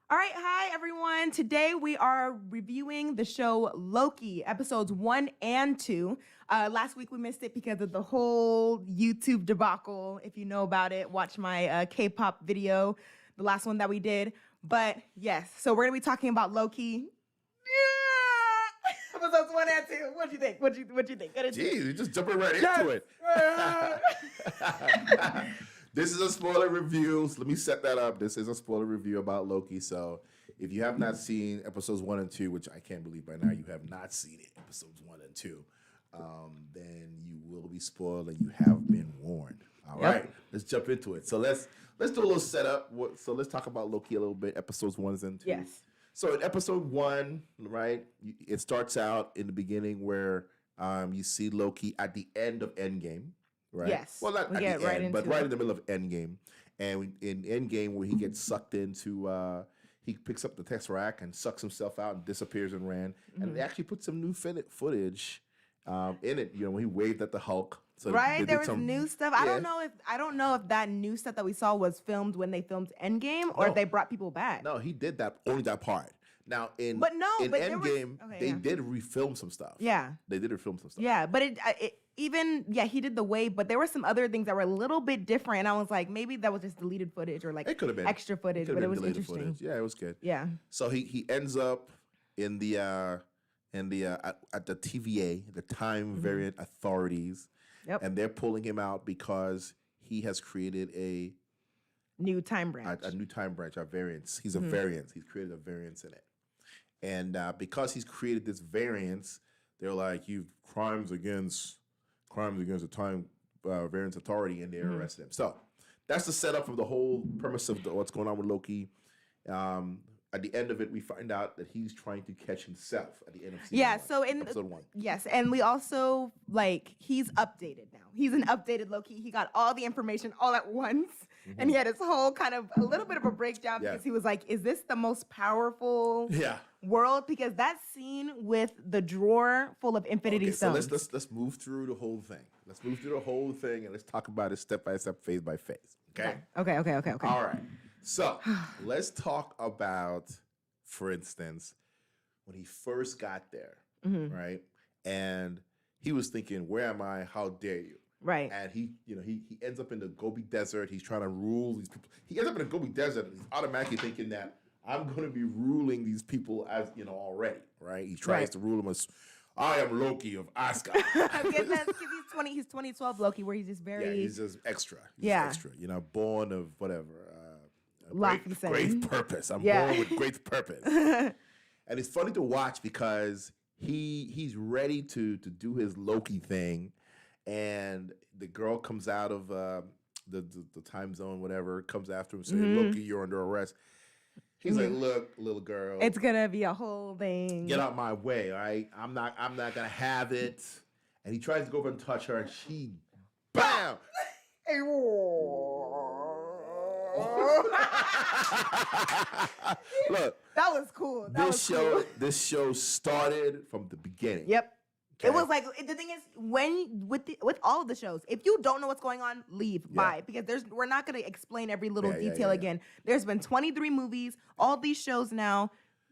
All right, hi everyone. Today we are reviewing the show Loki, episodes 1 and 2. Last week we missed it because of the whole YouTube debacle. If you know about it, watch my K-pop video, the last one that we did. But yes, so we're gonna be talking about Loki. Yeah! Episodes 1 and 2. What do you think? What do you think? Jeez, you're just jumping right into it. This is a spoiler review. So let me set that up. This is a spoiler review about Loki. So if you have not seen episodes 1 and 2, which I can't believe by now you have not seen it, episodes 1 and 2, then you will be spoiled and you have been warned. All right, let's jump into it. So let's do a little setup. So let's talk about Loki a little bit. Episodes 1 and 2. Yes. So in episode 1, right, it starts out in the beginning where you see Loki at the end of Endgame. Right. Yes. Well, not we at get the right end, into but right in the middle of Endgame. And in Endgame, where he gets sucked into, he picks up the Tesseract and sucks himself out and disappears and ran. And they actually put some new footage in it. You know, when he waved at the Hulk. So right, there was new stuff. Yeah. I don't know if that new stuff that we saw was filmed when they filmed Endgame or if they brought people back. No, he did that, only that part. Now in Endgame, they did refilm some stuff. Yeah, they did refilm some stuff. Yeah, but he did the wave, but there were some other things that were a little bit different. And I was like, maybe that was just deleted footage or like it could have been extra footage, but it was interesting. Footage. Yeah, it was good. Yeah. So he ends up in the at the TVA, the Time Variant Authorities, and they're pulling him out because he has created a new time branch. A new time branch, a variance. He's a variance. He's created a variance in it. And because he's created this variance, they're like, you've crimes against the Time Variance Authority, and they arrested him. So that's the setup of the whole premise of what's going on with Loki. At the end of it, we find out that he's trying to catch himself at the end of season 1, so in episode 1. Yes, and we also, he's updated now. He's an updated Loki. He got all the information all at once, and he had his whole kind of a little bit of a breakdown because he was like, is this the most powerful world? Because that scene with the drawer full of Infinity Stones. So let's move through the whole thing. Let's move through the whole thing, and let's talk about it step by step, phase by phase. Okay? Okay. All right. So let's talk about, for instance, when he first got there, right? And he was thinking, where am I? How dare you? Right. And he ends up in the Gobi Desert. He's trying to rule these people. He ends up in the Gobi Desert, and he's automatically thinking that I'm going to be ruling these people as, already, right? He tries to rule them as, I am Loki of Asgard. Because he's 2012 Loki, where he's just very... Yeah, he's just extra. He's extra, born of whatever. Great purpose. I'm born with great purpose. And it's funny to watch because he's ready to do his Loki thing, and the girl comes out of the time zone, whatever, comes after him saying, Loki, you're under arrest. He's like, look, little girl, it's gonna be a whole thing. Get out my way, all right? I'm not gonna have it. And he tries to go over and touch her, and she, bam! Look, that was cool. This show started from the beginning. Yep. Okay. It was like, the thing is, with all of the shows, if you don't know what's going on, leave. Bye. Because we're not going to explain every little detail again. There's been 23 movies, all these shows now.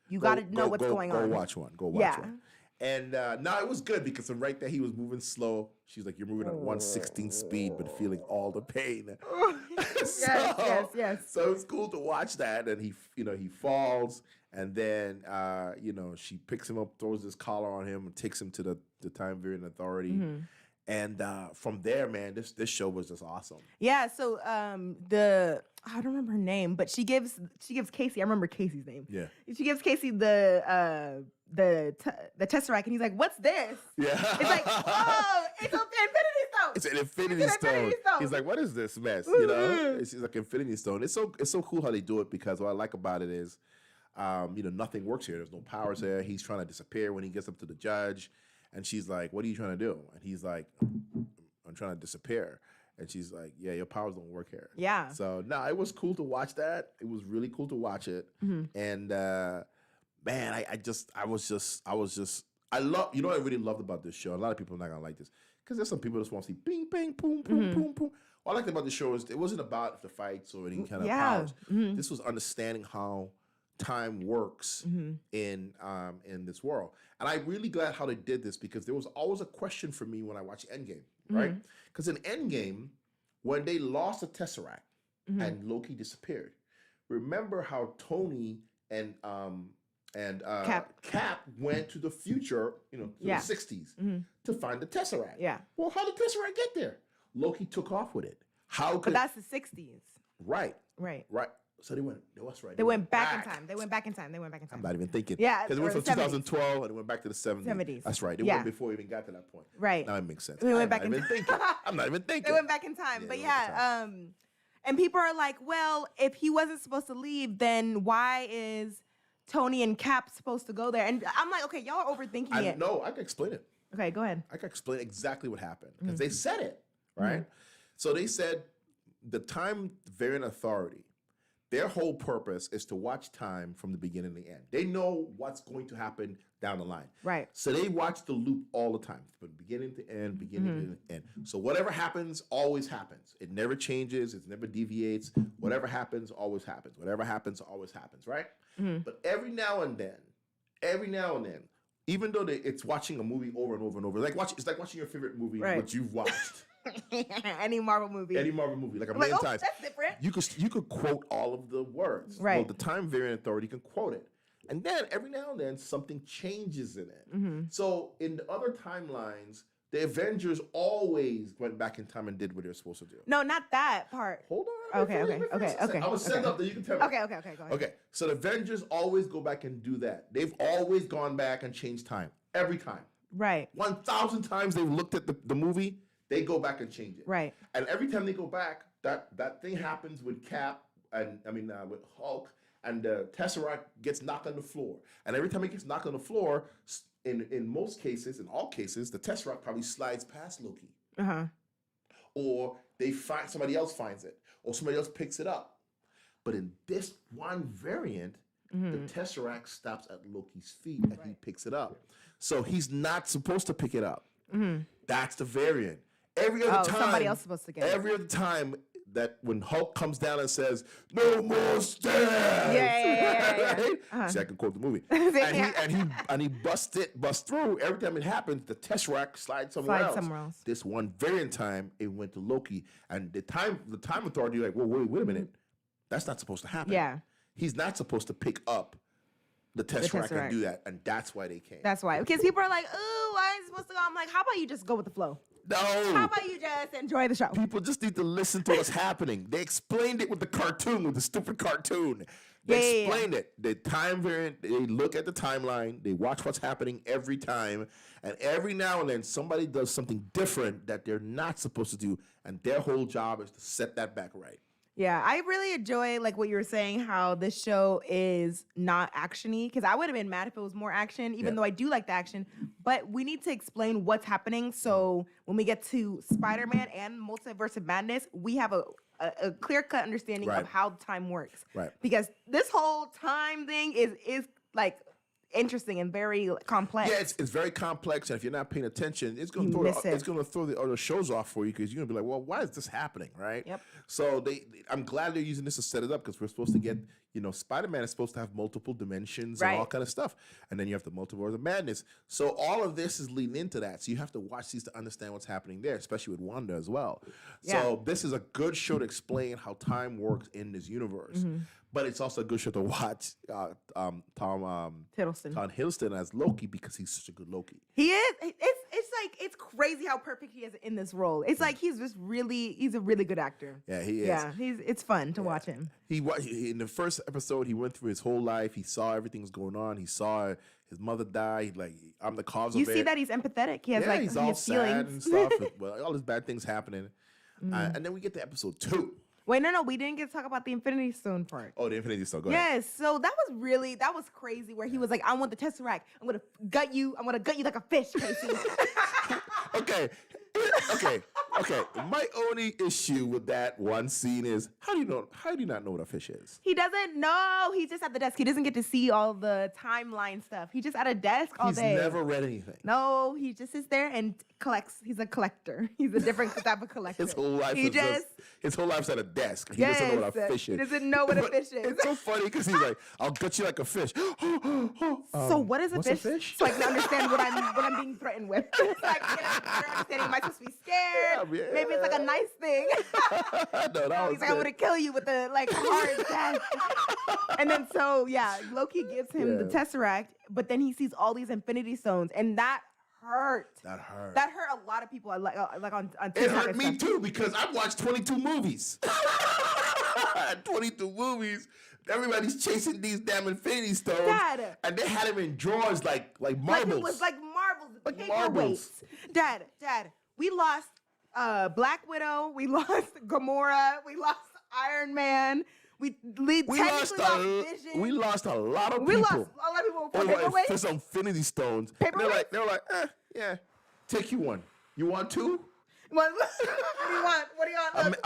You got to know what's going on. Go watch one. one. And no, it was good because right there he was moving slow. She's like, you're moving at 1/16 speed, but feeling all the pain. Yes. So it's cool to watch that. And he falls, and then she picks him up, throws this collar on him, and takes him to the Time Variant Authority. And from there, man, this show was just awesome. Yeah. So I don't remember her name, but she gives Casey. I remember Casey's name. Yeah. She gives Casey the Tesseract, and he's like, "What's this?" Yeah. It's like, "Oh, it's an Infinity Stone." It's an Infinity Stone. He's like, "What is this mess?" It's like Infinity Stone. It's so cool how they do it because what I like about it is, nothing works here. There's no powers there. He's trying to disappear when he gets up to the judge, and she's like, "What are you trying to do?" And he's like, "I'm trying to disappear." And she's like, "Yeah, your powers don't work here." Yeah. So no, it was cool to watch that. It was really cool to watch it. And man, I love, what I really loved about this show. A lot of people are not gonna like this because there's some people that just want to see bing, bang, boom, boom, boom, boom. What I liked about the show is it wasn't about the fights or any kind of powers. This was understanding how time works in this world. And I'm really glad how they did this, because there was always a question for me when I watched Endgame, right? Because in Endgame, when they lost the Tesseract and Loki disappeared, remember how Tony and Cap went to the future, to the 60s to find the Tesseract. Yeah. Well, how did the Tesseract get there? Loki took off with it. But that's the 60s. Right. Right. So they went. That's right. They went back in time. I'm not even thinking. Yeah. Because it went from 2012 and it went back to the 70s. That's right. They went before we even got to that point. Right. Now it makes sense. They went back I'm not even thinking. They went back in time. But and people are like, well, if he wasn't supposed to leave, then why is Tony and Cap supposed to go there? And I'm like, okay, y'all are overthinking it. No, I can explain it. Okay, go ahead. I can explain exactly what happened, because they said it, right? So they said the time variant authority, their whole purpose is to watch time from the beginning to the end. They know what's going to happen down the line. Right. So they watch the loop all the time, from beginning to end, beginning to end. So whatever happens, always happens. It never changes. It never deviates. Whatever happens, always happens. Whatever happens, always happens, right? But every now and then, even though it's watching a movie over and over and over, it's like watching your favorite movie, which you've watched. Any Marvel movie, like a million times. That's different. You could quote all of the words. Right. Well, the time variant authority can quote it, and then every now and then something changes in it. So in the other timelines, the Avengers always went back in time and did what they were supposed to do. No, not that part. Hold on. Okay. I'm gonna set up that you can tell me. Okay. Go ahead. Okay. So the Avengers always go back and do that. They've always gone back and changed time every time. Right. 1,000 times they've looked at the movie. They go back and change it. Right. And every time they go back, that thing happens with Cap and with Hulk, and the Tesseract gets knocked on the floor. And every time it gets knocked on the floor, in most cases, in all cases, the Tesseract probably slides past Loki. Or somebody else finds it, or somebody else picks it up. But in this one variant, the Tesseract stops at Loki's feet and he picks it up. So he's not supposed to pick it up. That's the variant. Every other time, somebody else is supposed to get it. Every other time that when Hulk comes down and says, "No more stabs," right? See, I can quote the movie. and he busts through. Every time it happens, the Tesseract slides somewhere else. This one variant time, it went to Loki, and the time authority like, well, wait a minute, that's not supposed to happen. Yeah, he's not supposed to pick up the Tesseract and do that, and that's why they came. That's why, because people are like, "Oh, why is it supposed to go?" I'm like, how about you just go with the flow? No. How about you just enjoy the show? People just need to listen to what's happening. They explained it with the stupid cartoon. They explained it. The time variant, they look at the timeline, they watch what's happening every time, and every now and then somebody does something different that they're not supposed to do, and their whole job is to set that back right. Yeah, I really enjoy like what you were saying, how this show is not action-y, because I would have been mad if it was more action, even though I do like the action. But we need to explain what's happening, so when we get to Spider-Man and Multiverse of Madness, we have a clear-cut understanding of how time works. Right. Because this whole time thing is like interesting and very complex. Yeah, it's very complex, and if you're not paying attention, it's going to throw the other shows off for you, because you're going to be like, well, why is this happening, right? Yep. So I'm glad they're using this to set it up, because we're supposed to get, Spider-Man is supposed to have multiple dimensions and all kind of stuff, and then you have the Multiverse of Madness. So all of this is leading into that. So you have to watch these to understand what's happening there, especially with Wanda as well. Yeah. So this is a good show to explain how time works in this universe. But it's also a good show to watch Tom Hiddleston as Loki, because he's such a good Loki. He is. It's crazy how perfect he is in this role. It's like he's a really good actor. Yeah, he is. Yeah, it's fun to watch him. He in the first episode, he went through his whole life. He saw everything was going on. He saw his mother die. Like, I'm the cause of it. You see that he's empathetic. He has he's all sad and stuff. Well, all these bad things happening. And then we get to episode 2. Wait, no, we didn't get to talk about the Infinity Stone part. Oh, the Infinity Stone, go ahead. Yes, so that was crazy, where he was like, I want the Tesseract. I'm going to gut you like a fish, Casey. Okay. My only issue with that one scene is, how do you not know what a fish is? He doesn't know. He's just at the desk. He doesn't get to see all the timeline stuff. He's just at a desk all day. He's never read anything. No, he just sits there and collector. He's a different type of collector. His whole life his whole life's at a desk. He doesn't know what a fish is. He doesn't know what a fish is. It's so funny because he's like, "I'll gut you like a fish." So what is a fish? So I can understand what I'm being threatened with. It's like, you're understanding. Am I supposed to be scared? Yeah. Maybe it's like a nice thing. No, he's like, I'm gonna kill you with a hard death. And then Loki gives him the Tesseract, but then he sees all these Infinity Stones, and that hurt. That hurt a lot of people. Like on TikTok. It hurt me too because I watched 22 movies. 22 movies. Everybody's chasing these damn Infinity Stones, Dad. And they had them in drawers like marbles. Like it was like marbles, like marbles. Dad, we lost Black Widow, we lost Gamora, we lost Iron Man. We lost Vision. We lost a lot of people. We lost a lot of people for paperweight. For some Infinity Stones. They were like, yeah, take you one. You want two? What do you want? What do you want?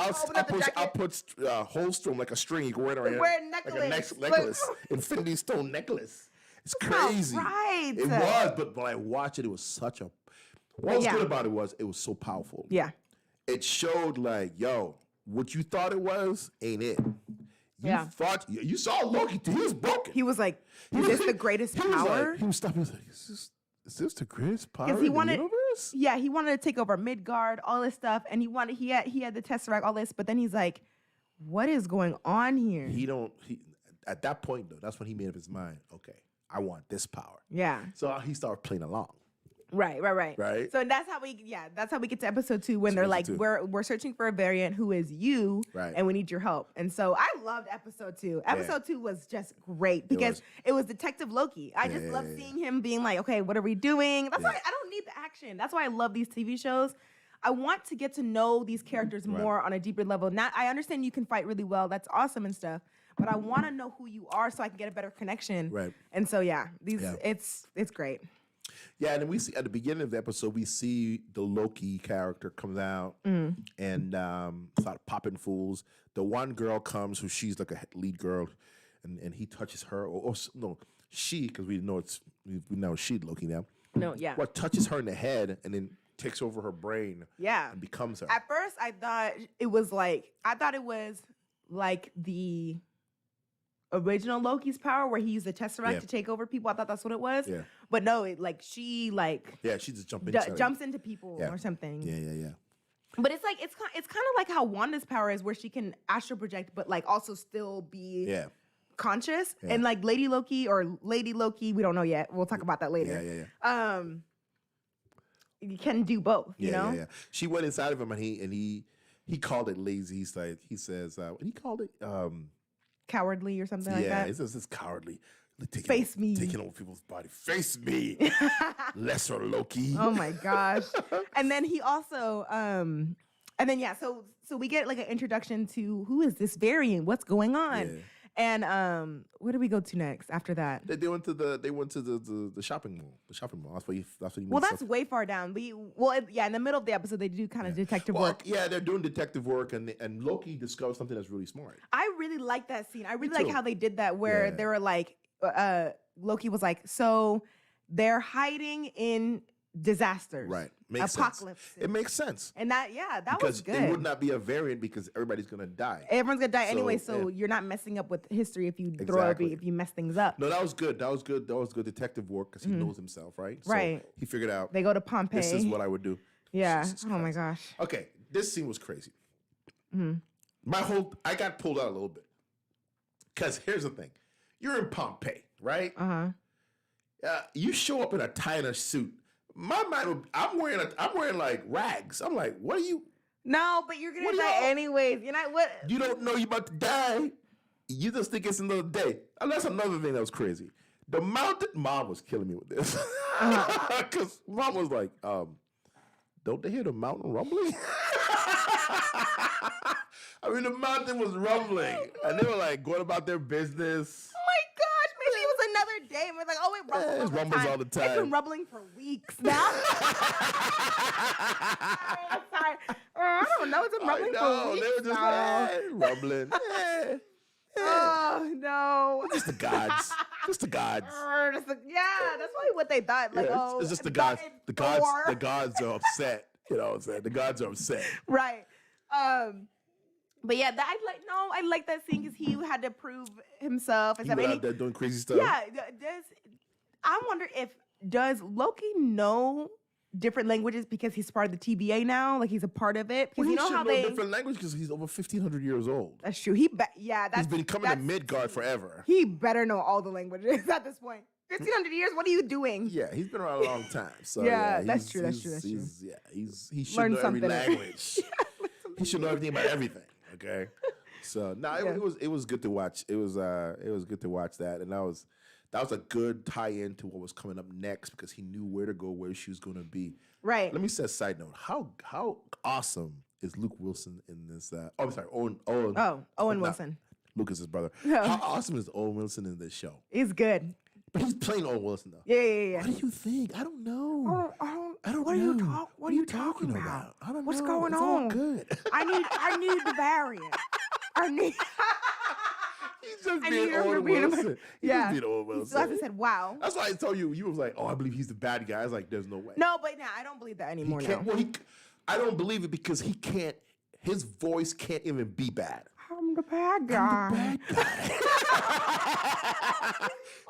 I'll put holster like a string. You can wear it around. Wear a necklace. Like a necklace. Infinity Stone necklace. It's crazy. Right. It was, but when I watched it, it was such a. What was good about it was so powerful. Yeah. It showed like, yo, what you thought it was ain't it. You saw Loki. He was broken. He was like, "Is this the greatest power?" He was stopping. He was like, "Is this the greatest power in the universe?" Yeah, he wanted to take over Midgard, all this stuff, and he had the Tesseract, all this. But then he's like, "What is going on here?" At that point though, that's when he made up his mind. Okay, I want this power. Yeah. So he started playing along. Right. So that's how we get to episode 2 when they're like, we're searching for a variant who is you, and we need your help. And so I loved episode 2. Episode 2 was just great because it was Detective Loki. I just love seeing him being like, okay, what are we doing? That's why I don't need the action. That's why I love these TV shows. I want to get to know these characters more on a deeper level. Now, I understand you can fight really well. That's awesome and stuff. But I want to know who you are so I can get a better connection. Right. And so it's great. Yeah, and then we see at the beginning of the episode, we see the Loki character comes out and start popping fools. The one girl comes who she's like a lead girl, and he touches her, she, because we know she's Loki now. No, yeah. What touches her in the head and then takes over her brain. Yeah, and becomes her. At first, I thought it was like the original Loki's power where he used the Tesseract to take over people. I thought that's what it was. Yeah. But no, she just jumps into people or something. Yeah. But it's like it's kind of like how Wanda's power is, where she can astral project, but like also still be conscious. Yeah. And like Lady Loki, we don't know yet. We'll talk about that later. Yeah. You can do both. You know. Yeah. She went inside of him and he called it lazy. He says he called it cowardly or something like that. Yeah, it's cowardly. Face me. Taking over people's body. Face me. Lesser Loki. Oh my gosh. And then he also, so we get like an introduction to who is this variant? What's going on? Yeah. And where do we go to next after that? They went to the shopping mall. The shopping mall. That's what he Well, that's way far down. In the middle of the episode, they do kind of detective work. Yeah, they're doing detective work, and Loki discovers something that's really smart. I really like that scene. I really like how they did that, where they were like, Loki was like, so they're hiding in disasters, right? Apocalypse. It makes sense. And that was good. Because it would not be a variant because everybody's gonna die. Everyone's gonna die anyway, so you're not messing up with history if you if you mess things up. No, that was good. That was good detective work because he knows himself, right? Right. So he figured out. They go to Pompeii. This is what I would do. Yeah. Oh my gosh. Okay, this scene was crazy. I got pulled out a little bit because here's the thing: you're in Pompeii, right? You show up in a tie and a suit. My mind, I'm wearing like rags. I'm like, what are you? No, but you're gonna die anyways. You're not what? You don't know you're about to die. You just think it's another day. And that's another thing that was crazy. The mountain mom was killing me with this because mom was like, "Don't they hear the mountain rumbling?" I mean, the mountain was rumbling, and they were like going about their business. Maybe it was another day. And we're like, oh, it rumbles, all the time. It's been rumbling for weeks now. Sorry. I don't know. It's been rumbling for weeks. They were just rumbling. Oh, no. Just the gods. Just the gods. That's probably what they thought. Like, it's just the gods. The gods are upset. You know what I'm saying? The gods are upset. Right. But yeah, I like that scene because he had to prove himself. He went out there doing crazy stuff. Yeah. I wonder does Loki know different languages because he's part of the TVA now? Like he's a part of it? Because you know how they know different language because he's over 1,500 years old. That's true. He's been coming to Midgard forever. He better know all the languages at this point. 1,500 years. What are you doing? Yeah, he's been around a long time. So that's true. That's true. He should know every language. He should know everything about everything. Okay, so it was good to watch. It was good to watch that, and that was a good tie-in to what was coming up next because he knew where to go, where she was going to be. Right. Let me say a side note. How awesome is Luke Wilson in this? I'm sorry, Owen. Owen Wilson. Lucas's brother. How awesome is Owen Wilson in this show? He's good. But he's playing Owen Wilson though. Yeah. What do you think? I don't know. I don't what know. What are you talking about? I don't What's know. going it's on? All good. I need the variant. He's just being Owen Wilson. He's just being Owen Wilson. So I said, wow. That's why I told you. You was like, oh, I believe he's the bad guy. I was like, there's no way. No, but I don't believe that anymore now. Well, I don't believe it because he can't. His voice can't even be bad. I'm the bad guy.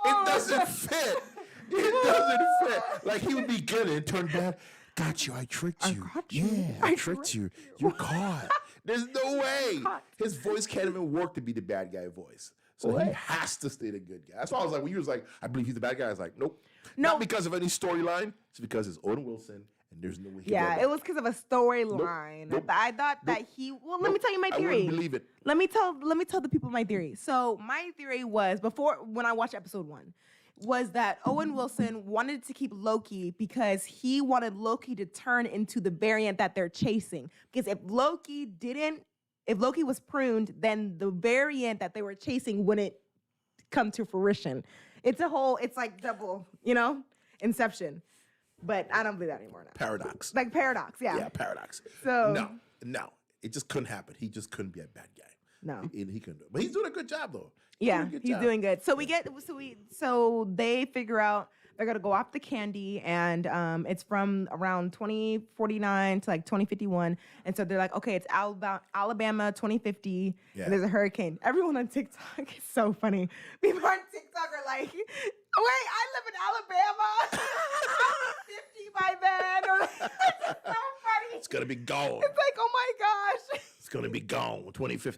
It doesn't fit. It doesn't fit. Like he would be good and turn bad. Got you. I tricked you. Yeah, I tricked you. You're caught. There's no way. His voice can't even work to be the bad guy voice. So he has to stay the good guy. That's why I was like, when you was like, I believe he's the bad guy. I was like, nope. Not because of any storyline. It's because it's Owen Wilson. And there's no way he it was because of a storyline. Nope. I thought that let me tell you my theory. I wouldn't believe it. Let me tell the people my theory. So my theory was when I watched episode 1 was that Owen Wilson wanted to keep Loki because he wanted Loki to turn into the variant that they're chasing. Because if Loki was pruned, then the variant that they were chasing wouldn't come to fruition. It's like double, Inception. But I don't believe that anymore now. Paradox. Like paradox, yeah. Yeah, paradox. So no. It just couldn't happen. He just couldn't be a bad guy. No. He couldn't do it. But he's doing a good job though. He's doing good. So they figure out they're gonna go off the candy, and it's from around 2049 to like 2051, and so they're like, okay, it's Alabama 2050, and there's a hurricane. Everyone on TikTok is so funny. People on TikTok are like, wait, I live in Alabama. I'll be 50 by then. It's so funny. It's gonna be gone. It's like, oh my gosh. It's gonna be gone. 2050.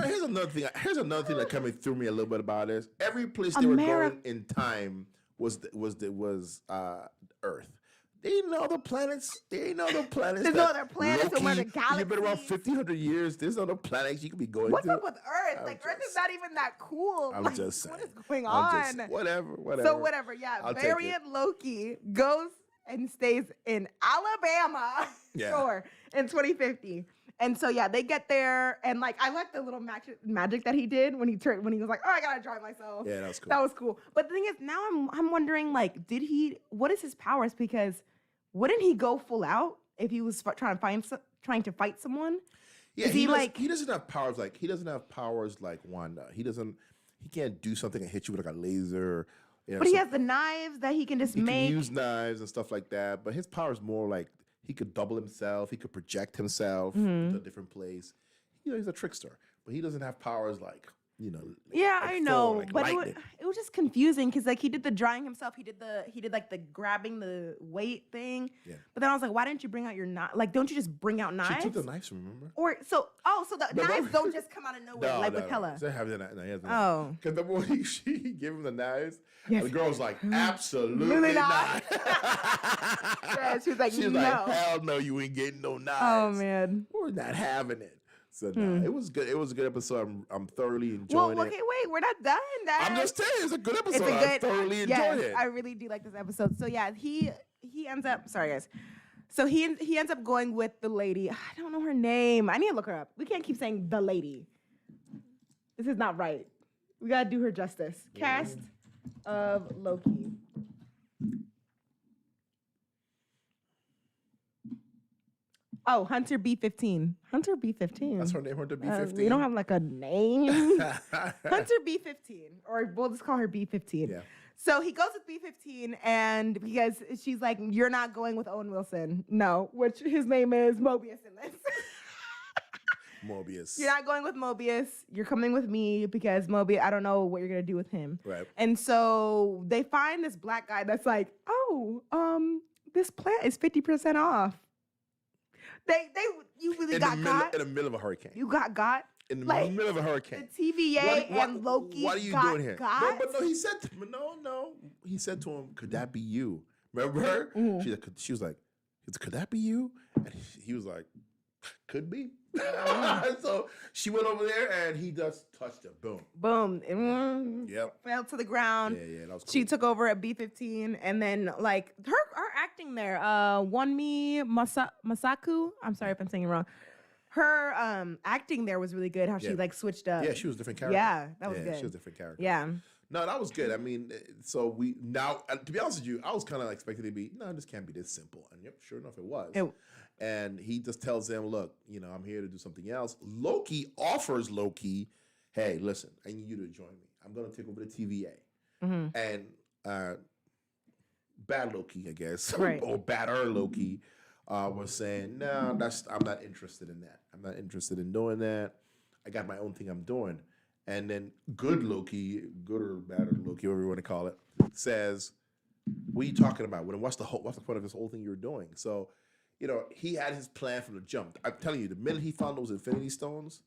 Here's another thing that kind of threw me a little bit about this. Every place they were going in time was Earth. They didn't know other planets. There's no other planets. Loki, no other galaxies. You've been around 1,500 years. There's no other planets you could be going What's to. up with Earth? Earth is not even that cool. I'm just saying. What is going on? Whatever. So whatever, yeah. Variant Loki goes and stays in Alabama, sure, in 2050. And so they get there, and like I like the little magic that he did when he was like, oh, I gotta drive myself. Yeah, that was cool. That was cool. But the thing is, now I'm wondering, like, what is his powers? Because wouldn't he go full out if he was trying to fight someone? Yeah, he doesn't have powers like Wanda. He can't do something and hit you with like a laser. But he has the knives that he can just make. He can use knives and stuff like that. But his power is more like he could double himself. He could project himself to a different place. He's a trickster. But he doesn't have powers like, Yeah, like I know. Thor, like but it was just confusing because like he did the drying himself. He did like the grabbing the weight thing. Yeah. But then I was like, why didn't you bring out your knife? Like, don't you just bring out knives? She took the knives, remember? So the knives don't just come out of nowhere with Hela. They have the knives. Oh. Because the moment she gave him the knives, the girl was like, absolutely not. Yeah, she was like, no. Hell no, you ain't getting no knives. Oh, man. We're not having it. So no, it was good. It was a good episode. I'm thoroughly enjoying it. Okay, wait, we're not done. I'm just saying, it's a good episode. I thoroughly enjoyed it. I really do like this episode. So yeah, he ends up. Sorry guys. So he ends up going with the lady. I don't know her name. I need to look her up. We can't keep saying the lady. This is not right. We gotta do her justice. Cast of Loki. Oh, Hunter B15. Hunter B15. That's her name, Hunter B15. We don't have like a name. Hunter B15, or we'll just call her B15. Yeah. So he goes with B15, and because she's like, "You're not going with Owen Wilson, no," which his name is Mobius in this. Mobius. You're not going with Mobius. You're coming with me because Mobius, I don't know what you're gonna do with him. Right. And so they find this black guy that's like, "Oh, this plant is 50% off." You really got in the middle of a hurricane. You got in the middle of a hurricane. The TVA and Loki. What are you doing here? No, he said no. He said to him, "Could that be you?" Remember her? Mm-hmm. She was like, "Could that be you?" And he was like, "Could be." So she went over there and he just touched her. Boom. Yep. Fell to the ground. Yeah, that was cool. She took over at B15, and then like her acting there, Wonmi Masaku. I'm sorry if I'm saying it wrong. Her acting there was really good. How she like switched up. Yeah, she was a different character. Yeah, that was good. She was a different character. Yeah. No, that was good. I mean, so we now, to be honest with you, I was kind of expecting it to be, no, this can't be this simple. And yep, sure enough, it was. And he just tells them, look, I'm here to do something else. Loki offers Loki, hey, listen, I need you to join me. I'm going to take over the TVA. Mm-hmm. And bad Loki, I guess, right. Or badder Loki was saying, no, I'm not interested in that. I'm not interested in doing that. I got my own thing I'm doing. And then good Loki, good or bad or Loki, whatever you want to call it, says, what are you talking about? What's the point of this whole thing you're doing? So, he had his plan from the jump. I'm telling you, the minute he found those Infinity Stones,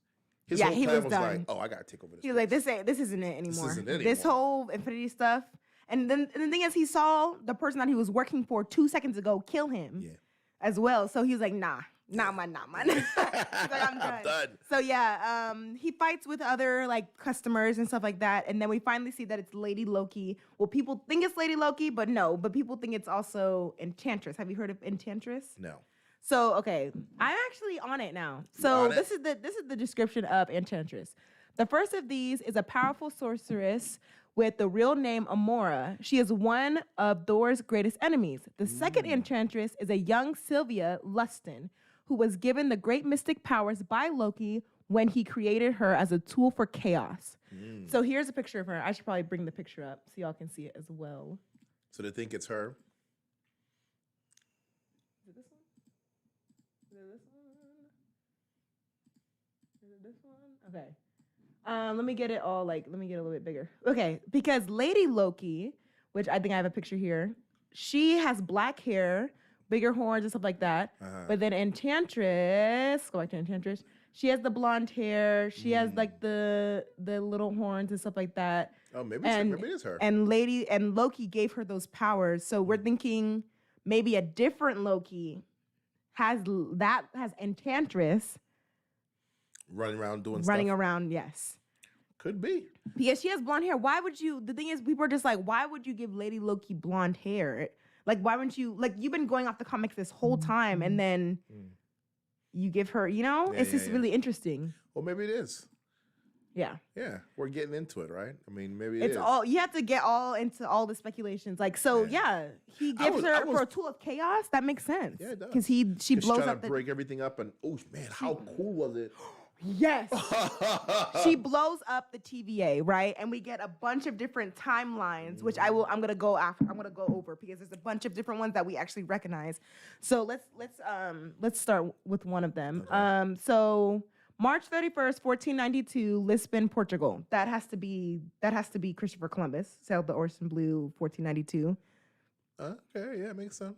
his whole plan was like, oh, I got to take over this. He was like, this isn't it anymore. This whole Infinity stuff. And then the thing is, he saw the person that he was working for 2 seconds ago kill him as well. So he was like, nah, not mine. He's like, I'm done. So yeah, he fights with other like customers and stuff like that. And then we finally see that it's Lady Loki. Well, people think it's Lady Loki, but people think it's also Enchantress. Have you heard of Enchantress? No. So, okay, I'm actually on it now. So this is the description of Enchantress. The first of these is a powerful sorceress with the real name Amora. She is one of Thor's greatest enemies. The second Enchantress is a young Sylvia Lustin, who was given the great mystic powers by Loki when he created her as a tool for chaos. So here's a picture of her. I should probably bring the picture up so y'all can see it as well. So they think it's her? Is it this one? Is it this one? Okay. Let me get it a little bit bigger. Okay, because Lady Loki, which I think I have a picture here, she has black hair, bigger horns and stuff like that. But then Enchantress, go back to Enchantress, she has the blonde hair. She has like the little horns and stuff like that. Oh, maybe it is her. And Loki gave her those powers. So we're thinking maybe a different Loki has Enchantress running around doing running stuff. Around, yes. Could be. Because she has blonde hair. Why would you? The thing is, people are just like, why would you give Lady Loki blonde hair? Like, why wouldn't you? Like, you've been going off the comics this whole time, and then you give her, it's just really interesting. Well, maybe it is. Yeah. Yeah, we're getting into it, right? I mean, maybe it's all, you have to get all into all the speculations. Like, so he gives her for a tool of chaos. That makes sense. Yeah, it does. Because she blows up to break everything up, and oh man, how cool was it? Yes. She blows up the TVA, right? And we get a bunch of different timelines, which I'm going to go over because there's a bunch of different ones that we actually recognize. So let's start with one of them. Okay. So March 31st, 1492, Lisbon, Portugal. That has to be Christopher Columbus, sailed the Orson Blue, 1492. Okay, yeah, makes sense.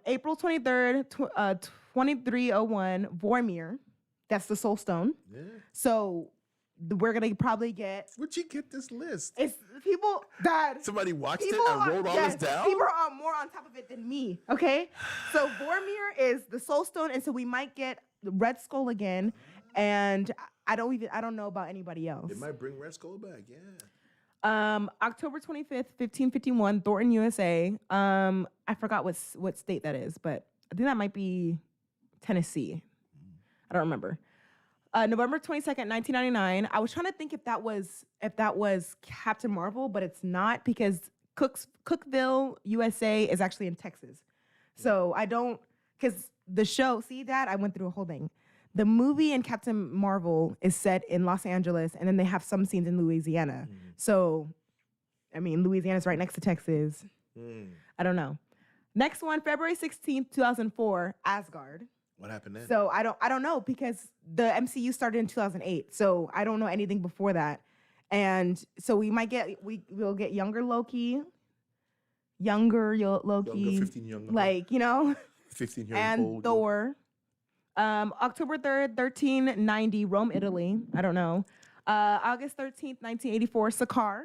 April 23rd, 2301, Vormir. That's the Soul Stone. Yeah. So we're gonna probably get. Where'd you get this list? It's people that somebody watched it and wrote all this down. People are more on top of it than me. Okay, so Vormir is the Soul Stone, and so we might get the Red Skull again. And I don't know about anybody else. It might bring Red Skull back. Yeah. October 25th, 1551, Thornton, USA. I forgot what state that is, but I think that might be Tennessee. I don't remember. November 22nd, 1999. I was trying to think if that was Captain Marvel, but it's not because Cookville, USA is actually in Texas. So I don't, because the show, see, Dad, I went through a whole thing. The movie in Captain Marvel is set in Los Angeles, and then they have some scenes in Louisiana. So, I mean, Louisiana's right next to Texas. I don't know. Next one, February 16th, 2004, Asgard. What happened then? So I don't know because the MCU started in 2008. So I don't know anything before that. And so we'll get younger Loki. Younger Loki. 15 younger. Like, 15 year and old. Thor. October 3rd, 1390, Rome, Italy. I don't know. August 13th, 1984, Sakaar,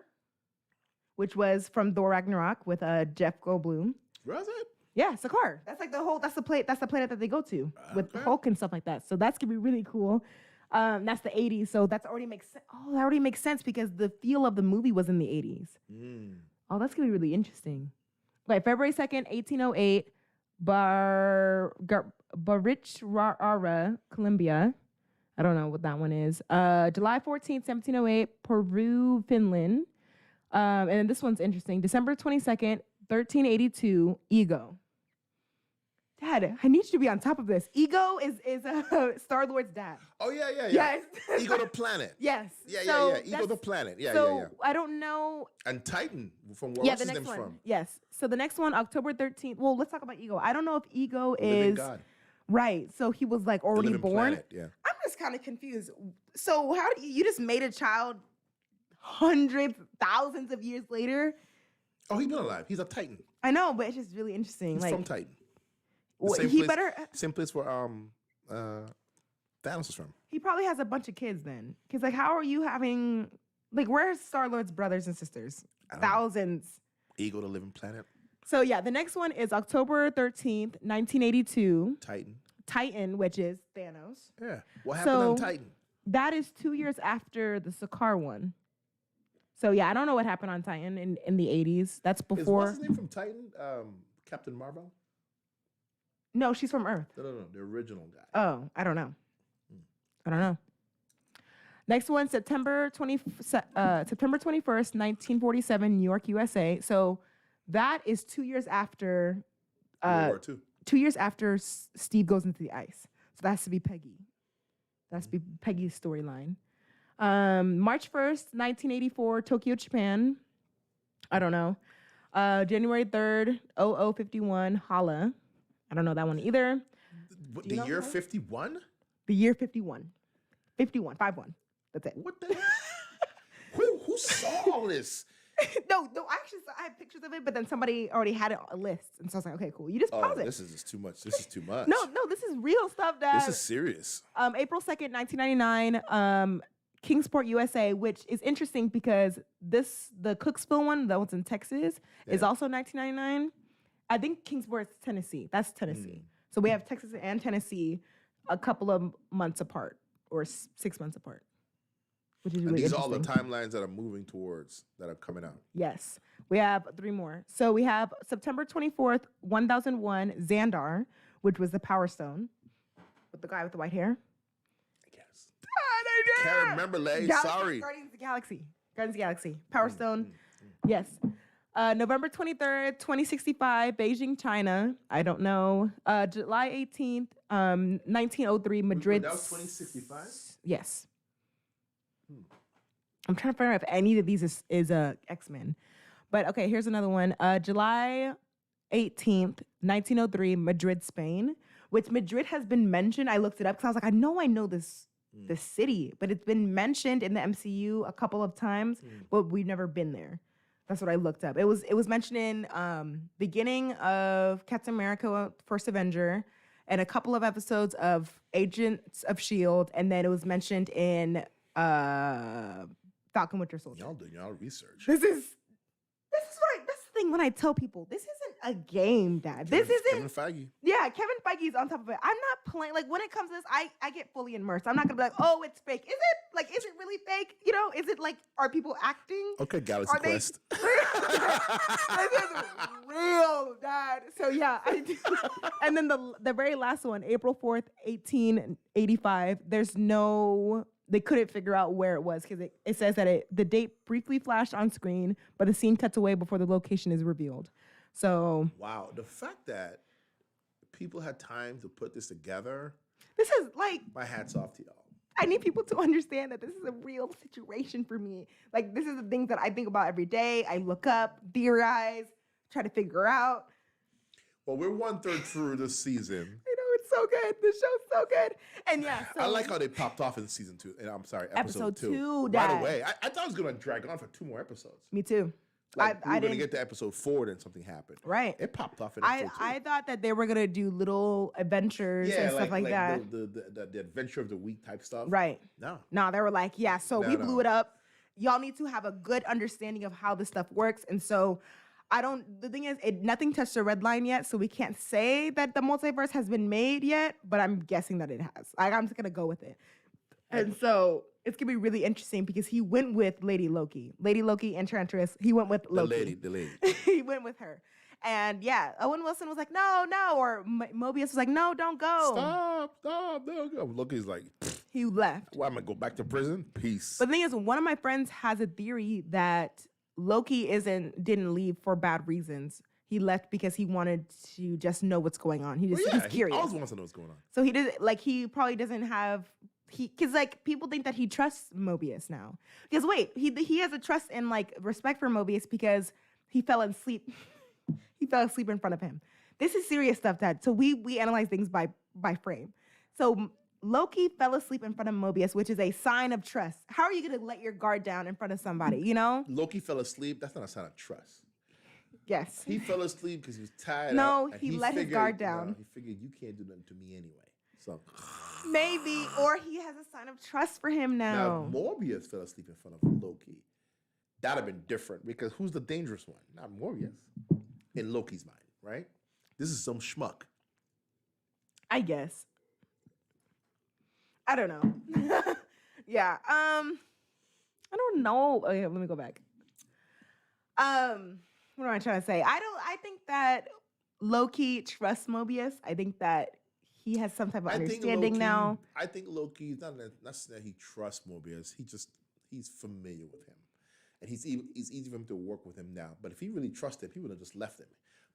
which was from Thor Ragnarok with Jeff Goldblum. Was it? Yeah, Sakaar. That's like that's the planet that they go to with Hulk and stuff like that. So that's gonna be really cool. That's the 80s. So that already makes sense because the feel of the movie was in the 80s. Oh, that's gonna be really interesting. Like February 2nd, 1808, Barichara, Colombia. I don't know what that one is. July 14th, 1708, Peru, Finland. And then this one's interesting. December 22nd, 1382, Ego. Dad, I need you to be on top of this. Ego is Star-Lord's dad. Oh, yeah. Yes. Ego the planet. Yes. Yeah. Ego the planet. Yeah. I don't know. And Titan, from where else the is next them one. from? Yes. So the next one, October 13th. Well, let's talk about Ego. I don't know if Ego Living is... God. Right. So he was like already born. Planet, yeah. I'm just kind of confused. So how do you just made a child hundreds, thousands of years later? Oh, he's been alive. He's a Titan. I know, but it's just really interesting. He's from Titan. Same place where Thanos is from. He probably has a bunch of kids then. Because like, how are you having where's Star-Lord's brothers and sisters? Thousands. Ego the living planet. So yeah, the next one is October 13th, 1982. Titan, which is Thanos. Yeah. What happened on Titan? That is 2 years after the Sakaar one. So yeah, I don't know what happened on Titan in the 80s. That's before. What's his name from Titan? Captain Marvel? No, she's from Earth. No, the original guy. Oh, I don't know. I don't know. Next one, September 21st, 1947, New York, USA. So that is 2 years after World War II. 2 years after Steve goes into the ice. So that has to be Peggy. That's be Peggy's storyline. March 1st, 1984, Tokyo, Japan. I don't know. January 3rd, 0051, Hala. I don't know that one either. The year 51? The year 51. 51. That's it. What the hell? Who saw all this? No, I have pictures of it, but then somebody already had it on a list. And so I was like, okay, cool. You just pause it. This is just too much. This is too much. No, this is real stuff, Dad. This is serious. April 2nd, 1999, Kingsport, USA, which is interesting because the Cooksville one that was in Texas is also 1999. I think Kingsport is Tennessee. That's Tennessee. So we have Texas and Tennessee a couple of months apart or 6 months apart, which is really interesting. These are all the timelines that are moving towards, that are coming out. Yes. We have 3 more. So we have September 24th, 1001, Xandar, which was the Power Stone with the guy with the white hair. I guess. I can't remember, Lay. Sorry. Guardians of the Galaxy. Power Stone. Yes. November 23rd, 2065, Beijing, China. I don't know. July 18th, 1903, Madrid. That was 2065? Yes. I'm trying to figure out if any of these is X-Men. But okay, here's another one. July 18th, 1903, Madrid, Spain. Which Madrid has been mentioned. I looked it up because I was like, I know this city, but it's been mentioned in the MCU a couple of times, but we've never been there. That's what I looked up. It was mentioned in beginning of Captain America, First Avenger, and a couple of episodes of Agents of S.H.I.E.L.D., and then it was mentioned in Falcon Winter Soldier. Y'all doing y'all research. That's the thing when I tell people, this isn't a game, Dad. This isn't. Kevin Feige. Yeah, Kevin Feige's on top of it. I'm not playing. Like, when it comes to this, I get fully immersed. I'm not going to be like, oh, it's fake. Is it? Like, is it really fake? You know, is it like, are people acting? Okay, Galaxy Quest. This is real, Dad. So, yeah, I do. And then the very last one, April 4th, 1885, they couldn't figure out where it was because it says that the date briefly flashed on screen, but the scene cuts away before the location is revealed. So wow, the fact that people had time to put this together. This is like... My hat's off to y'all. I need people to understand that this is a real situation for me. Like, this is the things that I think about every day. I look up, theorize, try to figure out. Well, we're 1/3 through this season. I know, it's so good. The show's so good. And yeah, so... I like how they popped off in season 2. And I'm sorry, episode 2. 2, Dad. Right away. I thought it was going to drag on for 2 more episodes. Me too. Like, we were going to get to episode 4, then something happened. Right. It popped off in episode 2. I thought that they were going to do little adventures and stuff like that. The adventure of the week type stuff. Right. No, they were like, yeah, so we blew it up. Y'all need to have a good understanding of how this stuff works. And so the thing is, nothing touched the red line yet, so we can't say that the multiverse has been made yet, but I'm guessing that it has. I'm just going to go with it. And so it's going to be really interesting because he went with Lady Loki, Enchantress. He went with Loki. The lady. He went with her. And yeah, Owen Wilson was like, no. Or Mobius was like, no, don't go. Stop, don't go. Loki's like, he left. Why am I going to go back to prison? Peace. But the thing is, one of my friends has a theory that Loki didn't leave for bad reasons. He left because he wanted to just know what's going on. He's curious. He always wants to know what's going on. So he probably doesn't have... Because like people think that he trusts Mobius now. Because wait, he has a trust and like respect for Mobius because he fell asleep. He fell asleep in front of him. This is serious stuff, Dad. So we analyze things by frame. So Loki fell asleep in front of Mobius, which is a sign of trust. How are you going to let your guard down in front of somebody? You know? Loki fell asleep. That's not a sign of trust. Yes. He fell asleep because he was tired. No, he let his guard down. He figured you can't do nothing to me anyway. So maybe, or he has a sign of trust for him now. Now, Morbius fell asleep in front of Loki. That'd have been different because who's the dangerous one? Not Morbius. In Loki's mind, right? This is some schmuck. I guess. I don't know. Yeah. I don't know. Okay, let me go back. What am I trying to say? I think that Loki trusts Mobius. I think that he has some type of understanding now. I think Loki is not necessarily he trusts Mobius. He's familiar with him. And it's easy for him to work with him now. But if he really trusted him, he would have just left him.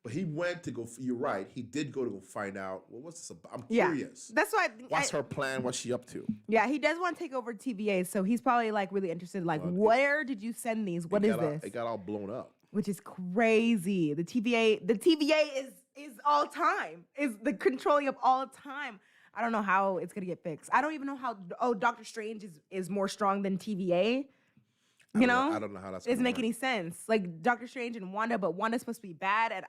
But he went to go, you're right, he did go to go find out, what's this about? I'm curious. That's why. What's her plan? What's she up to? Yeah, he does want to take over TVA, so he's probably like really interested. Like, where did you send these? What is this? It got all blown up. Which is crazy. The TVA is all time. Is the controlling of all time. I don't know how it's gonna get fixed. I don't even know how. Doctor Strange is more strong than TVA. You know? I don't know how that's. It doesn't make any sense. Like Doctor Strange and Wanda, but Wanda's supposed to be bad, and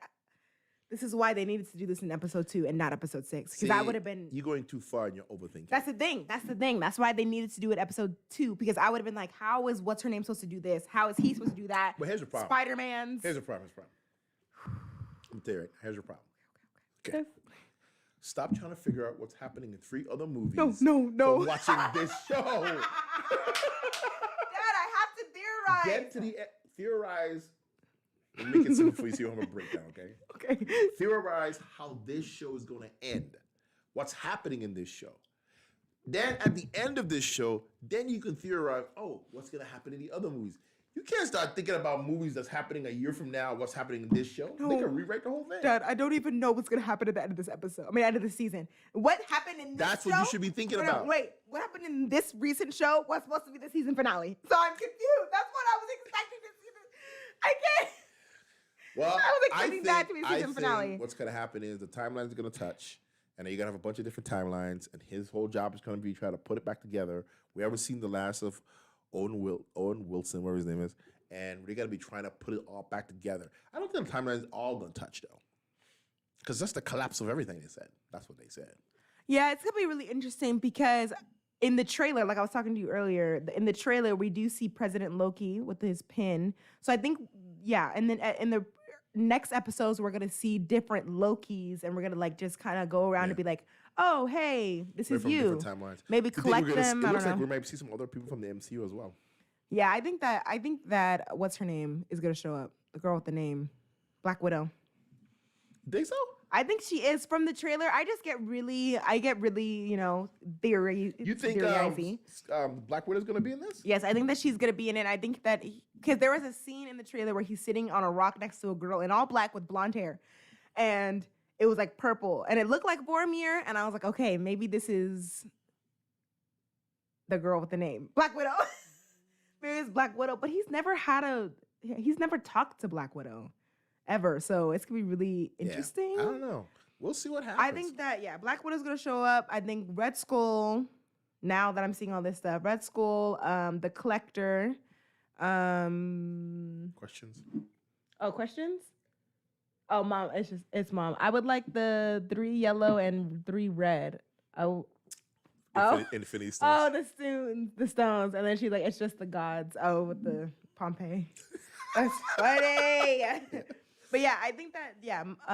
this is why they needed to do this in episode 2 and not episode 6. Because I would have been. You're going too far in your overthinking. That's the thing. That's why they neted to do it episode 2. Because I would have been like, how is what's her name supposed to do this? How is he supposed to do that? But here's your problem. Spider-Man's. Here's your problem. I'm telling you, here's your problem. Okay. Stop trying to figure out what's happening in 3 other movies. No. From watching this show. Dad, I have to theorize. Get to the theorize. Let me make it simple for you so you don't have a breakdown, okay? Okay. Theorize how this show is going to end. What's happening in this show. Then at the end of this show, then you can theorize, what's going to happen in the other movies. You can't start thinking about movies that's happening a year from now, what's happening in this show. No. They can rewrite the whole thing. Dad, I don't even know what's going to happen at the end of this episode. End of the season. What happened in this That's show? What you should be thinking about. No, wait. What happened in this recent show was supposed to be the season finale. So I'm confused. That's what I was expecting to see. I can't. Well, I was expecting that to be season finale. What's going to happen is the timelines are going to touch, and then you're going to have a bunch of different timelines, and his whole job is going to be trying to put it back together. We haven't seen the last of Owen Wilson, whatever his name is, and we're going to be trying to put it all back together. I don't think the timeline is all going to touch, though, because that's the collapse of everything they said. That's what they said. Yeah, it's going to be really interesting because in the trailer, like I was talking to you earlier, in the trailer, we do see President Loki with his pin. So I think, and then in the next episodes, we're going to see different Lokis, and we're going to like just kind of go around and be like, oh, hey, this is you. Different timelines. Maybe collect them. It looks like we might see some other people from the MCU as well. Yeah, I think that what's her name is going to show up. The girl with the name, Black Widow. Think so? I think she is from the trailer. I get really, theory. You think Black Widow's going to be in this? Yes, I think that she's going to be in it. I think that, because there was a scene in the trailer where he's sitting on a rock next to a girl in all black with blonde hair. And it was like purple and it looked like Boromir. And I was like, okay, maybe this is the girl with the name Black Widow. Maybe it's Black Widow, but he's never talked to Black Widow ever. So it's gonna be really interesting. I don't know. We'll see what happens. I think that, Black Widow's gonna show up. I think Red Skull, now that I'm seeing all this stuff, Red Skull, the Collector, questions. Oh, questions? Oh, Mom, it's Mom. I would like the 3 yellow and 3 red. Infinity Stones. Oh, the stones. And then she's like, it's just the gods. Oh, with the Pompeii. That's funny. But yeah, I think that,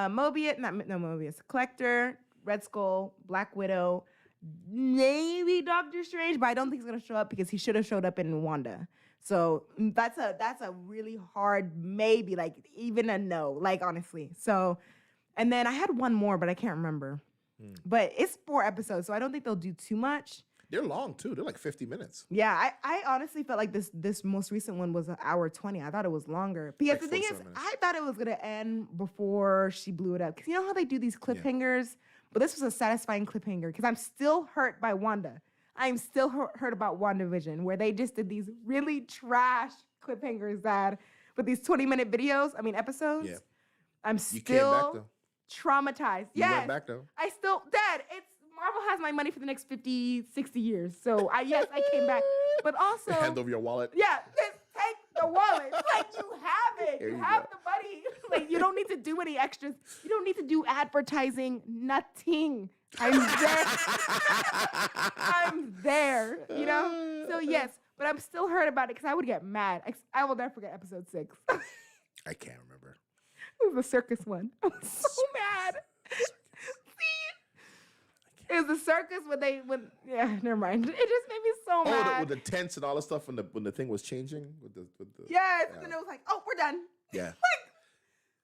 Mobius, Collector, Red Skull, Black Widow, maybe Doctor Strange, but I don't think he's going to show up because he should have showed up in Wanda. So that's a really hard maybe, like even a no, like honestly. So, and then I had one more, but I can't remember. But it's 4 episodes, so I don't think they'll do too much. They're long too. They're like 50 minutes. Yeah, I honestly felt like this most recent one was 1:20. I thought it was longer. Because like the thing is, I thought it was gonna end before she blew it up. Because you know how they do these cliffhangers? Yeah. But this was a satisfying cliffhanger because I'm still hurt by Wanda. I'm still hurt about WandaVision, where they just did these really trash cliffhangers with these 20-minute episodes. Yeah. I'm still traumatized. You went back though. Dad, Marvel has my money for the next 50, 60 years. So I came back. But also hand over your wallet. Yeah, just take the wallet. Like you have it. You have the money. Like you don't need to do any extras. You don't need to do advertising. Nothing. I'm there. I'm there. You know? So yes, but I'm still hurt about it because I would get mad. I will never forget episode 6. I can't remember. It was the circus one. I was so mad. It was the circus never mind. It just made me so mad. With the tents and all the stuff when the thing was changing with the yes, and then it was like, oh, we're done. Yeah.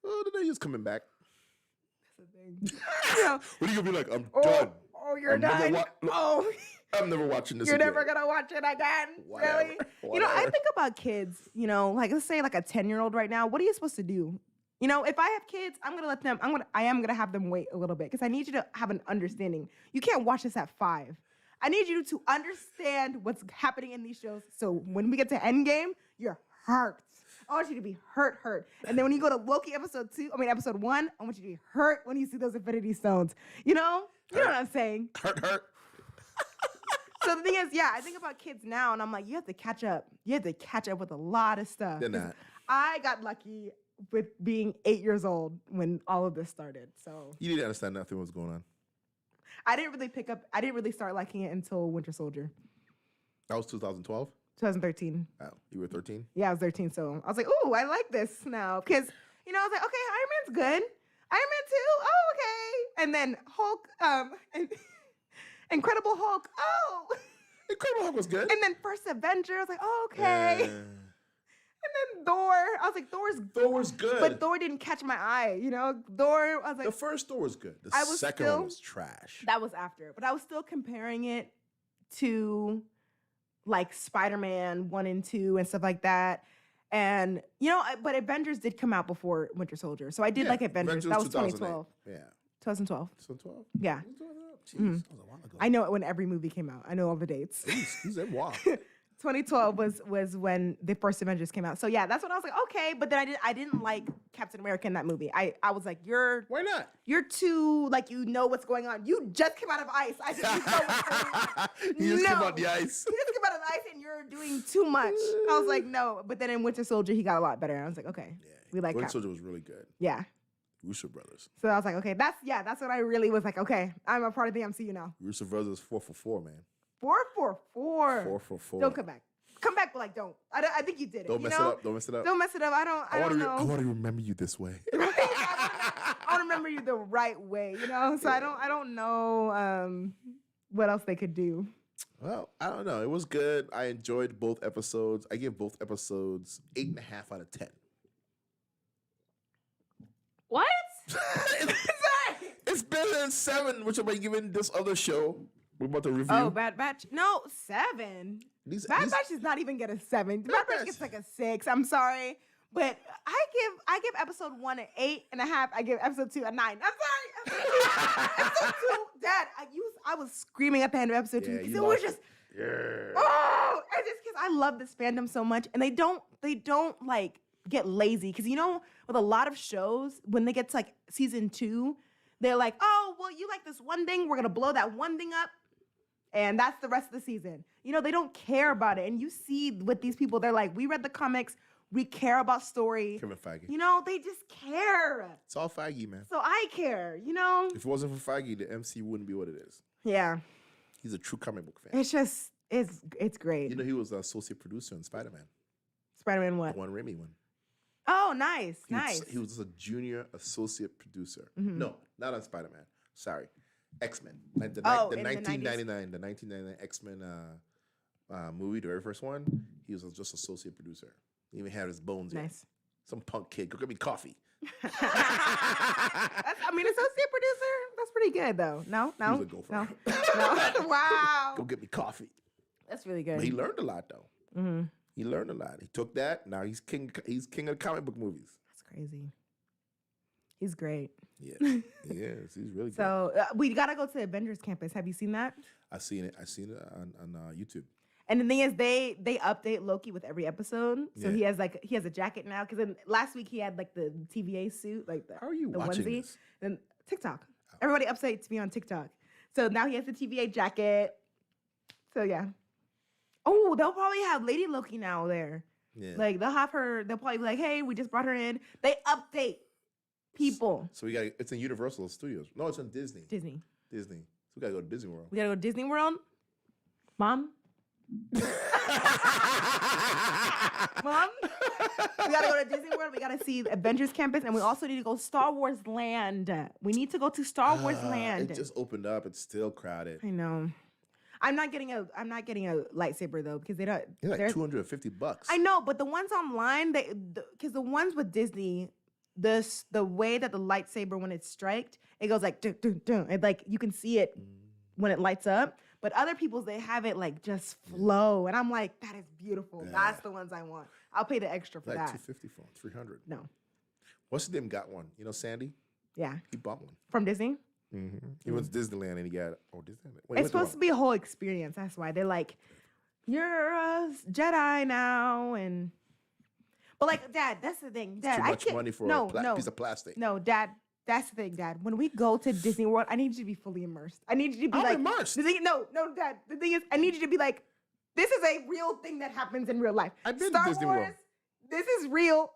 Then he was coming back. That's the thing. You know, what are you gonna be like? I'm done. Oh, you're done. I'm never watching this. You're never gonna watch it again. Whatever. Really? You know, I think about kids. You know, like let's say like a 10-year-old right now. What are you supposed to do? You know, if I have kids, I am gonna have them wait a little bit because I need you to have an understanding. You can't watch this at 5. I need you to understand what's happening in these shows. So when we get to Endgame, you're hurt. I want you to be hurt. And then when you go to Loki episode 1, I want you to be hurt when you see those Infinity Stones. You know what I'm saying? Hurt. So the thing is, I think about kids now, and I'm like, you have to catch up. You have to catch up with a lot of stuff. They're not. I got lucky with being 8 years old when all of this started. So you didn't understand nothing was going on. I didn't really start liking it until Winter Soldier. That was 2012? 2013. Oh, you were 13? Yeah, I was 13. So I was like, ooh, I like this now. Because, you know, I was like, okay, Iron Man's good. Iron Man 2, oh, okay. And then Hulk, Incredible Hulk, oh. Incredible Hulk was good. And then First Avenger, I was like, oh, okay. And then Thor, I was like, Thor was good. But Thor didn't catch my eye, you know? Thor, I was like... The first Thor was good. The second one was trash. That was after. But I was still comparing it to, like, Spider-Man 1 and 2 and stuff like that. And, you know, but Avengers did come out before Winter Soldier. So I did like Avengers. That was 2012. Yeah. 2012. 2012? Yeah. Jeez, that was a while ago. I know it when every movie came out. I know all the dates. He said, wow. 2012 was when the first Avengers came out. So yeah, that's when I was like, okay. But then I didn't like Captain America in that movie. I was like, why not? You're too like you know what's going on. You just came out of ice. I just you know what's going on. You just came out the ice. You just came out of the ice and you're doing too much. I was like, no. But then in Winter Soldier, he got a lot better. I was like, okay, we like Winter Soldier was really good. Yeah. Russo brothers. So I was like, okay, that's when I really was like, okay, I'm a part of the MCU now. Russo brothers 4 for 4, man. 4 for 4. 4 for 4. Don't come back. Come back, but like, don't. I think you did it. Don't mess it up. Don't mess it up. Don't mess it up. I don't know. I want to remember you this way. I want to remember you the right way, you know? So I don't know what else they could do. Well, I don't know. It was good. I enjoyed both episodes. I give both episodes 8.5 out of 10. What? It's better than 7, which I'm giving this other show we're about to review. Oh, Bad Batch. No, 7. Bad Batch is not even get a 7. Bad Batch gets like a 6. I'm sorry. But I give episode 1 an 8.5. I give episode 2 a 9. I'm sorry. Episode 2, Dad, I was screaming at the end of episode 2 because it was just oh, it's just because I love this fandom so much, and they don't like get lazy because with a lot of shows when they get to like season 2, they're like, oh well, you like this one thing, we're gonna blow that one thing up, and that's the rest of the season. They don't care about it, and you see with these people, they're like, we read the comics. We care about story. Kevin Feige. They just care. It's all Feige, man. So I care, If it wasn't for Feige, the MC wouldn't be what it is. Yeah. He's a true comic book fan. It's just, it's great. He was an associate producer in Spider-Man. Spider-Man what? The one Raimi one. Oh, nice, nice. He was a junior associate producer. Mm-hmm. No, not on Spider-Man. Sorry. X-Men. Like the 1999 X-Men movie, the very first one. He was just associate producer. He even had his bones in. Nice. Some punk kid. Go get me coffee. Associate producer? That's pretty good, though. No? He was a gopher. No. Wow. Go get me coffee. That's really good. But he learned a lot, though. Mm-hmm. He learned a lot. He took that. Now he's king of comic book movies. That's crazy. He's great. Yeah, he is. He's really good. So we got to go to Avengers Campus. Have you seen that? I've seen it. I've seen it on YouTube. And the thing is, they update Loki with every episode. So he has a jacket now. Because last week he had like the TVA suit, like the How are you the watching onesie. this? Then TikTok. Oh. Everybody updates me on TikTok. So now he has the TVA jacket. So yeah. Oh, they'll probably have Lady Loki now there. Yeah. Like they'll have her. They'll probably be like, "Hey, we just brought her in." They update people. So it's in Universal Studios. No, it's in Disney. Disney. So we gotta go to Disney World. We gotta go to Disney World, Mom. Mom, we gotta go to Disney World. We gotta see Avengers Campus, and we also need to go Star Wars Land. We need to go to Star Wars Land. It just opened up. It's still crowded. I know. I'm not getting a lightsaber though because they don't. It's like $250. I know, but the ones online, because the ones with Disney, the way that the lightsaber when it's striked, it goes like dun, dun, dun. It, like you can see it when it lights up. But other people's, they have it like just flow. And I'm like, that is beautiful. Yeah. That's the ones I want. I'll pay the extra for that. $250 for $300. No. What's his name got one? Sandy? Yeah. He bought one. From Disney? Mm-hmm. He went to Disneyland and he got it. Oh, Disneyland. Wait, it's supposed to be a whole experience. That's why. They're like, you're a Jedi now. But like, Dad, that's the thing. Dad, too much money for a piece of plastic. No, Dad. That's the thing, Dad. When we go to Disney World, I need you to be fully immersed. I need you to be immersed. No, Dad. The thing is, I need you to be like, this is a real thing that happens in real life. I've been to Disney World. This is real.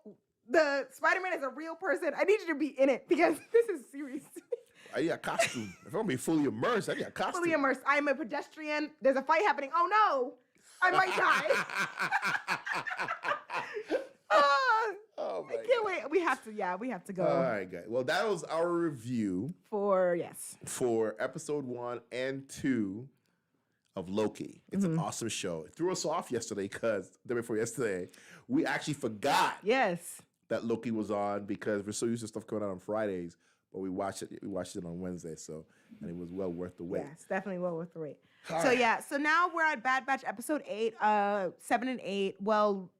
The Spider-Man is a real person. I need you to be in it because this is serious. I need a costume. If I'm gonna be fully immersed, I need a costume. Fully immersed. I'm a pedestrian. There's a fight happening. Oh no, I might die. Oh my I can't wait. We have to go. All right, guys. Well, that was our review for episode 1 and 2 of Loki. It's an awesome show. It threw us off yesterday because the day before yesterday, we actually forgot that Loki was on because we're so used to stuff coming out on Fridays. But we watched it on Wednesday, and it was well worth the wait. Yes, definitely well worth the wait. So now we're at Bad Batch episode 8, 7 and 8. Well,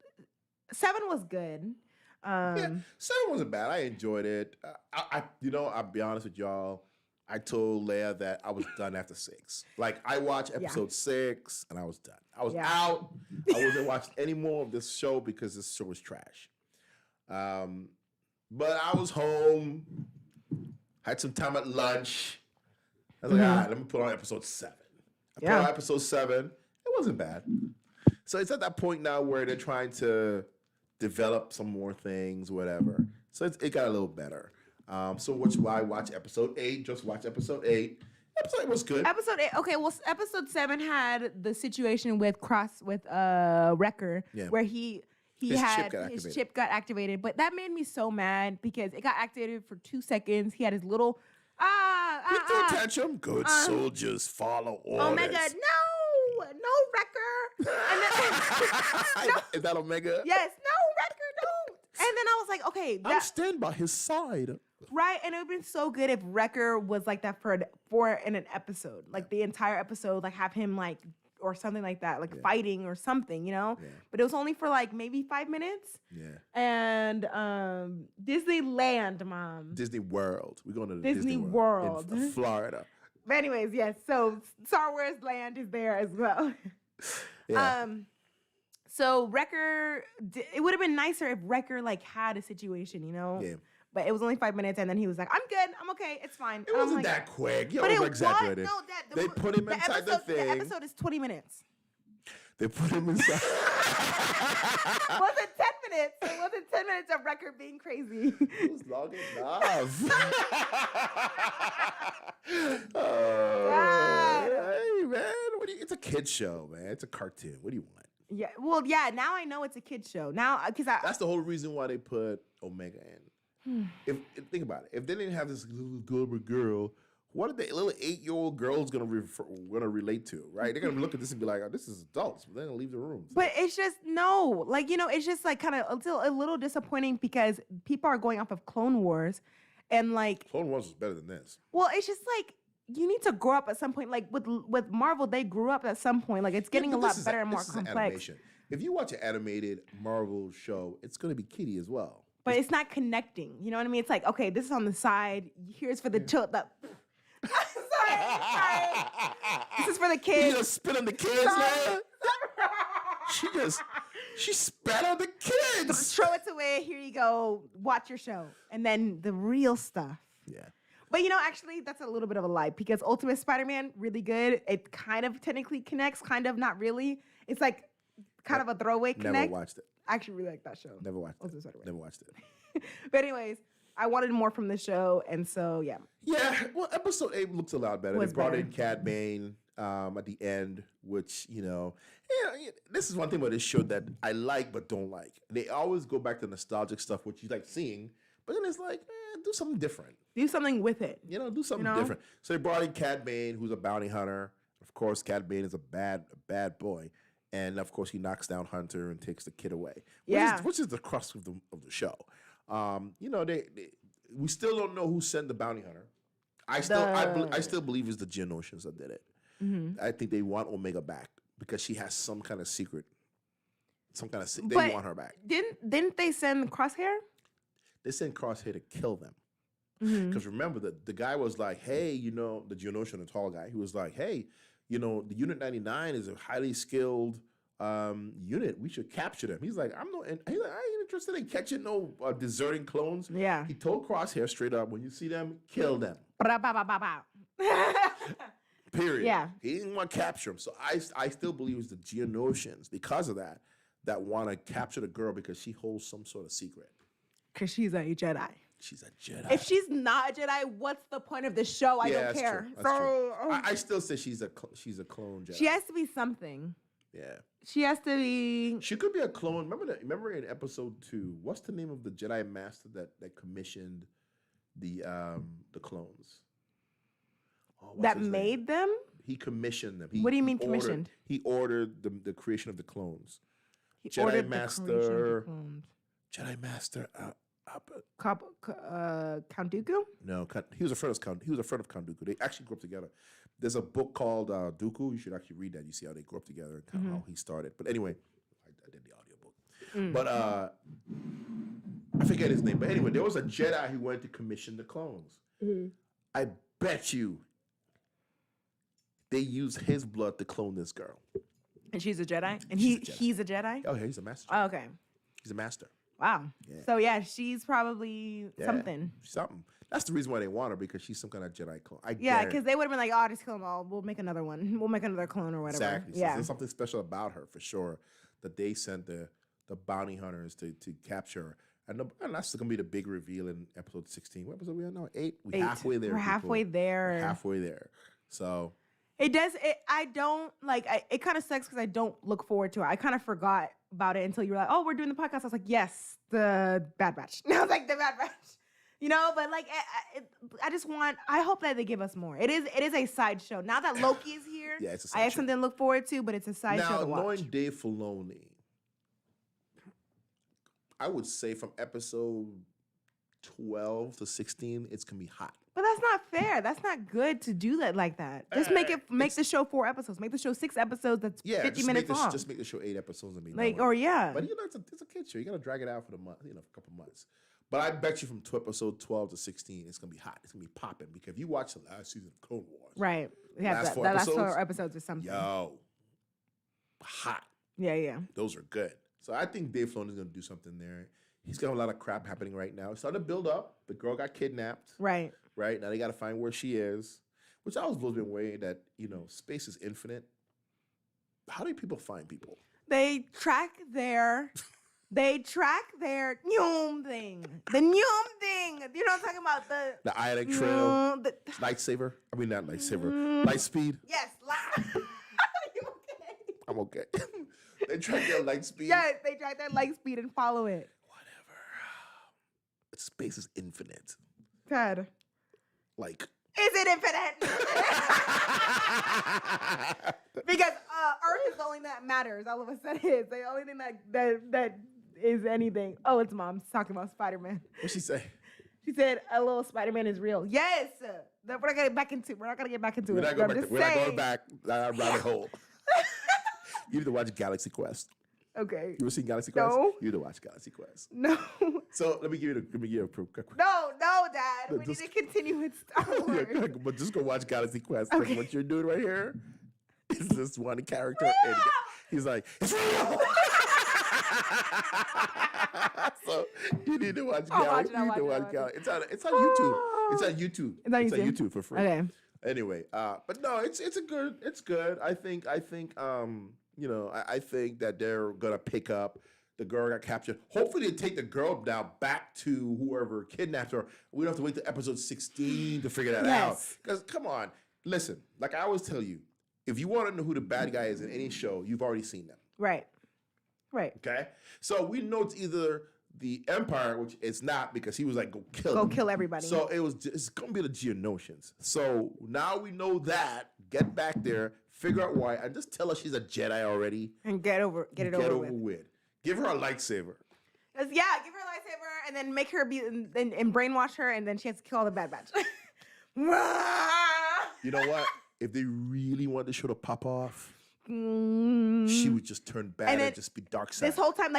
7 was good. 7 wasn't bad. I enjoyed it. I'll be honest with y'all. I told Leia that I was done after 6. Like, I watched episode 6, and I was done. I was out. I wasn't watching any more of this show because this show was trash. But I was home, had some time at lunch. I was like, all right, let me put on episode 7. I put on episode 7. It wasn't bad. So it's at that point now where they're trying to develop some more things, whatever. So it got a little better. So which why watch episode 8? Just watch episode 8. Episode 8 was good. Episode 8. Okay, well, episode 7 had the situation with Wrecker, where his chip got activated. But that made me so mad because it got activated for 2 seconds. He had his little attention. Good soldiers follow orders. Omega, no, Wrecker. And then, Is that Omega? Yes, no, Wrecker, don't. And then I was like, okay, I'll stand by his side. Right, and it would have been so good if Wrecker was like that for in an episode, like the entire episode, like have him like or something like that, like fighting or something, you know? Yeah. But it was only for like maybe 5 minutes. Yeah. And Disneyland, Mom. Disney World. We're going to Disney World. In Florida. But anyways, yes. So Star Wars Land is there as well. Yeah. So Wrecker, it would have been nicer if Wrecker like had a situation, you know? Yeah. But it was only 5 minutes, and then he was like, "I'm good, I'm okay, it's fine." It wasn't that quick. You over exaggerated. No, they put him inside the thing. The episode is 20 minutes. They put him inside. It wasn't 10 minutes. It wasn't 10 minutes of Wrecker being crazy. It was long enough. Hey, man. It's a kid's show, man. It's a cartoon. What do you want? Yeah. Well, yeah. Now I know it's a kid's show. Now, because that's the whole reason why they put Omega in. If think about it, if they didn't have this little girl, what are the little 8-year-old girls gonna relate to, right? They're gonna look at this and be like, "Oh, this is adults," but they're gonna leave the room. So. But it's just like it's just like kind of a little disappointing because people are going off of Clone Wars, and like Clone Wars is better than this. Well, it's just like you need to grow up at some point. Like with Marvel, they grew up at some point. Like it's getting a lot better and more complex. If you watch an animated Marvel show, it's gonna be kiddie as well. But it's not connecting. You know what I mean? It's like, okay, this is on the side. Here's for the sorry. This is for the kids. You just spit on the kids, man. She spat on the kids. Throw it away. Here you go. Watch your show. And then the real stuff. Yeah. But actually, that's a little bit of a lie because Ultimate Spider-Man, really good. It kind of technically connects, kind of not really. It's like kind of a throwaway connect. Never watched it. I actually really like that show. Never watched it. Never watched it. But anyways, I wanted more from the show, and so yeah. Yeah, well, episode 8 looks a lot better. They brought in Cad Bane at the end, which this is one thing about this show that I like but don't like. They always go back to nostalgic stuff, which you like seeing, but then it's like, do something different. Do something with it. Do something different. So they brought in Cad Bane, who's a bounty hunter. Of course, Cad Bane is a bad boy. And of course, he knocks down Hunter and takes the kid away. Which is the crux of the show. We still don't know who sent the bounty hunter. I still believe it's the Geonosians that did it. Mm-hmm. I think they want Omega back because she has some kind of secret. They want her back. Didn't they send Crosshair? They sent Crosshair to kill them. Because remember, the guy was like, hey, the Geonosian, the tall guy, he was like, hey, the Unit 99 is a highly skilled unit. We should capture them. He's like, I ain't interested in catching no deserting clones. Yeah. He told Crosshair straight up, when you see them, kill them. Period. Yeah. He didn't want to capture them. So I still believe it's the Geonosians, because of that want to capture the girl because she holds some sort of secret. Because she's a Jedi. She's a Jedi. If she's not a Jedi, what's the point of the show? I don't care. True. That's true. I still say she's a clone Jedi. She has to be something. Yeah. She has to be. She could be a clone. Remember in episode 2, what's the name of the Jedi Master that commissioned the clones? That made them? He commissioned them. What do you mean commissioned? He ordered the creation of the clones. Jedi Master. Jedi Master. Count Dooku? No, he was a friend of Count Dooku. They actually grew up together. There's a book called Dooku. You should actually read that. You see how they grew up together and how he started. But anyway, I did the audiobook. But I forget his name. But anyway, there was a Jedi who went to commission the clones. I bet you they used his blood to clone this girl. And she's a Jedi? And he's a Jedi? Oh, yeah, he's a master. Oh, okay. He's a master. Wow. Yeah. So yeah, she's probably something. Something. That's the reason why they want her, because she's some kind of Jedi clone. Because they would have been like, oh, just kill them all. We'll make another one. We'll make another clone or whatever. Exactly. So there's something special about her for sure that they sent the bounty hunters to capture her. And that's going to be the big reveal in episode 16. What episode are we on now? 8? We're halfway there. We're halfway there. We're halfway there. So. It does. I don't like. It kind of sucks because I don't look forward to it. I kind of forgot about it until you were like, "Oh, we're doing the podcast." I was like, "Yes, the Bad Batch." I was like, "The Bad Batch," But like, I just want. I hope that they give us more. It is a sideshow now that Loki is here. Yeah, it's a sideshow. I have something to look forward to, but it's a sideshow to watch. Now, knowing Dave Filoni, I would say from episode 12 to 16, it's gonna be hot. But that's not fair. That's not good to do that like that. Just make the show 4 episodes. Make the show 6 episodes. That's 50 minutes long. Just make the show 8 episodes and be like, done. Or yeah. But it's a kid show. You gotta drag it out for the month, for a couple months. But I bet you from episode 12 to 16, it's gonna be hot. It's gonna be popping because if you watch the last season of Clone Wars, right? Yeah, last 4 episodes or something. Yo, hot. Yeah. Those are good. So I think Dave Filoni's gonna do something there. He's got a lot of crap happening right now. It's starting to build up. The girl got kidnapped. Right. Now they got to find where she is, which I was blown away that, space is infinite. How do people find people? They track their Nyum thing. The Nyum thing. You know what I'm talking about? The ionic trail. Lightsaber. I mean, not lightsaber. Light speed. Yes. Are you okay? I'm okay. They track their light speed. Yes, they track their light speed and follow it. Space is infinite. Ted. Like. Is it infinite? Because Earth is the only thing that matters. All of a sudden, it's the only thing that is anything. Oh, it's Mom's talking about Spider-Man. What'd she say? She said a little Spider-Man is real. Yes. We're not gonna get back into it. We're not going back. That rabbit hole. You need to watch Galaxy Quest. Okay. You ever seen Galaxy Quest? No. You need to watch Galaxy Quest. No. So let me give you a proof. No, Dad. We need to continue with Star Wars. Yeah, but just go watch Galaxy Quest. Okay. What you're doing right here is this one character. And he's like, it's real. So you need to watch Galaxy. You need to watch Galaxy. It's on YouTube. It's on YouTube. It's on YouTube for free. Okay. Anyway, but no, it's good. I think I think that they're gonna pick up. The girl got captured. Hopefully, they take the girl now back to whoever kidnapped her. We don't have to wait to episode 16 to figure that out. Because come on, listen. Like I always tell you, if you want to know who the bad guy is in any show, you've already seen them. Right. Okay. So we know it's either the Empire, which it's not because he was like, go kill everybody. So it's gonna be the Geonosians. So now we know that. Get back there, figure out why, and just tell her she's a Jedi already, and get it over with. Give her a lightsaber. Yeah, give her a lightsaber, and then make her be and brainwash her, and then she has to kill all the Bad Batch. You know what? If they really wanted the show to pop off, she would just turn bad and just be dark side. This whole time,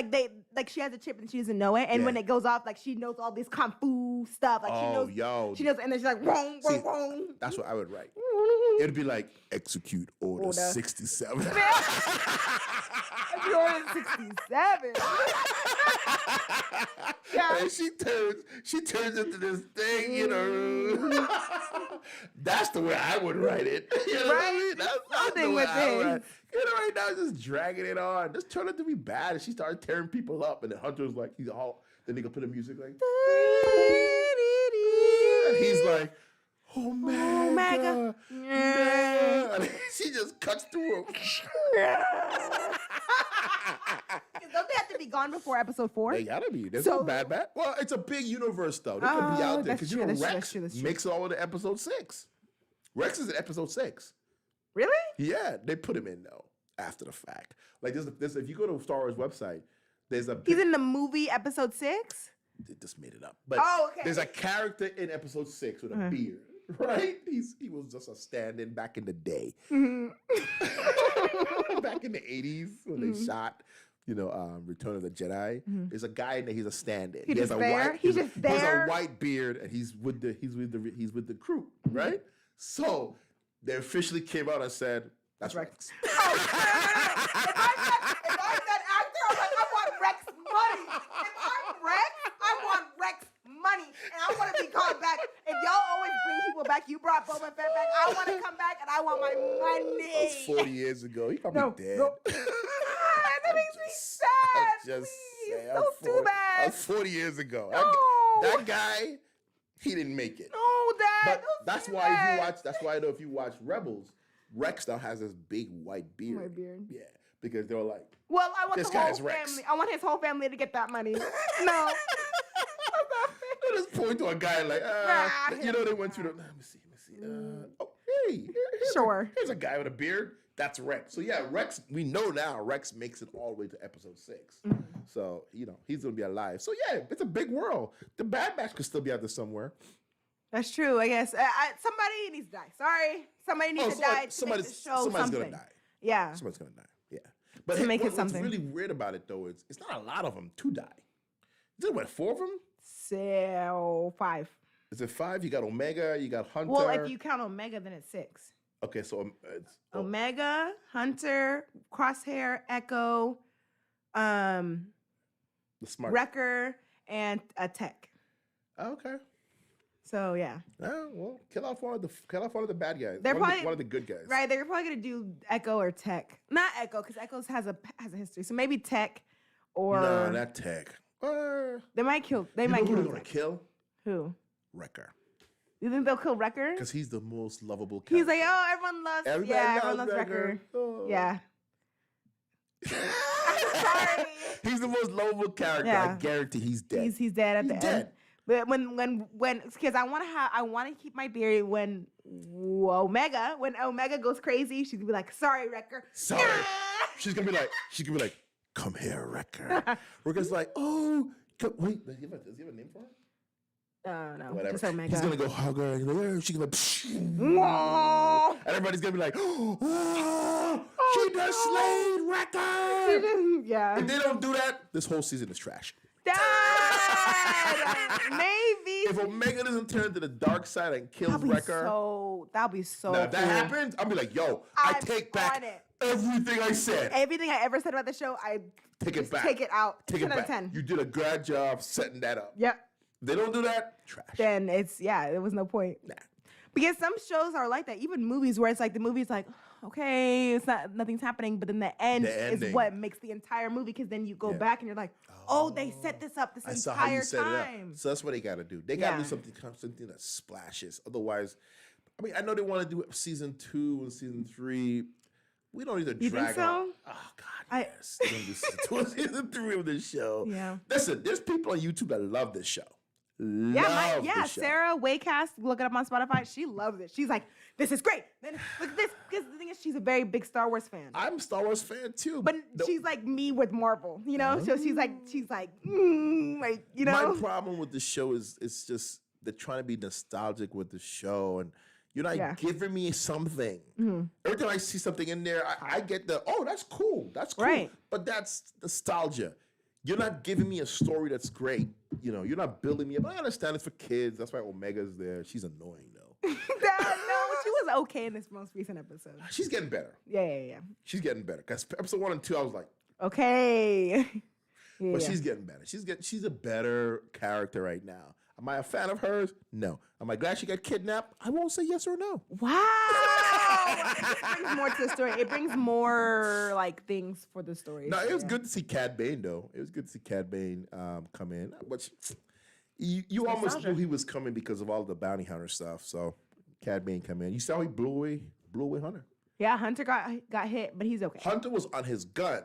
she has a chip and she doesn't know it, and when it goes off, she knows all this kung fu stuff. She knows, and then she's like, wrong. That's what I would write. It'd be like execute order 67. Order 67. Yeah. And she turns into this thing, That's the way I would write it. You know what I mean? That's the way I would write it. Right now, just dragging it on. Just turn it to be bad. And she started tearing people up. And then Hunter's like, then they go put the music like, and he's like, Omega. And she just cuts through him. Don't they have to be gone before episode 4? They gotta be. There's no Bad Batch. Well, it's a big universe though. They could be out there because Rex makes all of the episode 6. Rex is in episode 6. Really? Yeah, they put him in though after the fact. Like there's if you go to Star Wars website, there's a he's in the movie episode 6. They just made it up, but okay. There's a character in episode 6 with a beard. Right? He was just a stand-in back in the day. Back in the 80s when they shot, Return of the Jedi. There's a guy in there, he's a stand-in. He has a white beard and he's with the crew, right? So they officially came out and said, that's Rex. If I'm that actor, I'm like, I want Rex money. If I'm Rex, I want Rex money. And I want to be called back. If y'all always bring people back, you brought Boba Fett back, I want to come back and I want my money. That's 40 years ago. He probably dead. That makes me sad. Don't do that. That's 40 years ago. No. That guy, he didn't make it. No, Dad. But that's why if you watch Rebels, Rex now has this big white beard. White beard. Yeah, because they're like, well, I want this the whole guy's Rex. family. I want his whole family to get that money. No. They just point to a guy like, they went through the. Let me see. Here's a guy with a beard. That's Rex. So yeah, Rex. We know now Rex makes it all the way to episode 6. So he's gonna be alive. So yeah, it's a big world. The Bad Batch could still be out there somewhere. That's true, I guess. Somebody needs to die. Sorry. Somebody needs to die to make the show somebody's something. going to die. Yeah. Somebody's going to die. Yeah. But To make it something. What's really weird about it, though, is it's not a lot of them to die. Is it, 4 of them? So 5. Is it 5? You got Omega, you got Hunter. Well, if you count Omega, then it's 6. Okay, so it's Omega, Hunter, Crosshair, Echo, the smart Wrecker, and a Tech. Okay. So yeah. Well, kill off one of the bad guys. They're probably one of the good guys. Right, they're probably gonna do Echo or Tech. Not Echo, because Echo has a history. So maybe Tech or no, not Tech. They might kill. They might know kill. Who they're gonna kill? Who? Wrecker. You think they'll kill Wrecker? Because he's the most lovable character. He's like, oh, everyone loves Wrecker. Oh. Yeah. I'm sorry. He's the most lovable character. Yeah. I guarantee he's dead. He's dead at the dead. end. But when because I want to keep my theory when Omega goes crazy, she's gonna be like, sorry, Wrecker. Sorry. She's gonna be like, come here, Wrecker. Wrecker's like, oh, wait, does he have a name for her? No, whatever. just Omega. He's gonna go hug her. And like, she's gonna, and everybody's gonna be like, she just slayed Wrecker. Yeah. If they don't do that, this whole season is trash. Dad! Maybe. If Omega doesn't turn to the dark side and kills Wrecker, that'll be so. now if that cool. happens, I'll be like, yo, I take back everything I said. Everything I ever said about the show, I take it back. Take it out. Take it 10 out back. of 10. You did a great job setting that up. Yep. If they don't do that, trash. Then there was no point. Nah. Because some shows are like that, even movies where it's like the movie's like, okay, nothing's happening, but then the end is what makes the entire movie. Because then you go back and you're like, oh, they set this up this entire time. So that's what they got to do. They got to do something that splashes. Otherwise, I mean, I know they want to do season 2 and season 3. We don't need to drag think so? on. Oh God, yes. They don't do season 2 and season 3 of this show. Yeah. Listen, there's people on YouTube that love this show. Sarah Waycast, look it up on Spotify. She loves it. She's like, this is great. Then look at this. Because the thing is, she's a very big Star Wars fan. I'm a Star Wars fan too. But she's like me with Marvel, you know? So she's like, like, you know? My problem with the show is it's just they're trying to be nostalgic with the show, and you're not giving me something. Mm-hmm. Every time I see something in there, I get that's cool. That's cool. Right. But that's nostalgia. You're not giving me a story that's great. You know, you're not building me up. I understand it's for kids. That's why Omega's there. She's annoying, though. No, she was okay in this most recent episode. She's getting better. Yeah. She's getting better. Because episode 1 and 2, I was like, okay. But she's getting better. She's a better character right now. Am I a fan of hers? No. Am I glad she got kidnapped? I won't say yes or no. Wow. It brings more to the story. It brings more like things for the story. No, it was good to see Cad Bane though. It was good to see Cad Bane come in. Which you almost knew he was coming because of all the bounty hunter stuff. So Cad Bane come in. You saw he blew away Hunter. Yeah, Hunter got hit, but he's okay. Hunter was on his gun.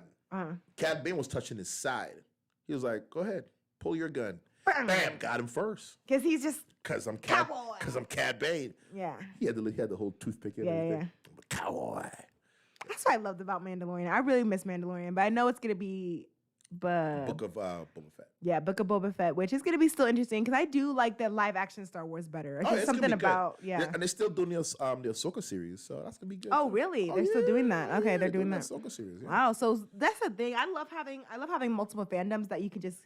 Cad Bane was touching his side. He was like, "Go ahead, pull your gun." Bam, got him first. Because he's just I'm Cad Bane. Yeah. He had the whole toothpick in everything. I'm a cowboy. That's what I loved about Mandalorian. I really miss Mandalorian, but I know it's gonna be Book of Boba Fett. Yeah, Book of Boba Fett, which is gonna be still interesting because I do like the live action Star Wars better. It's something about and they're still doing the Ahsoka series, so that's gonna be good. Oh, really? They're still doing that? Okay, they're doing that. Ahsoka series. Yeah. Wow, so that's the thing. I love having multiple fandoms that you can just.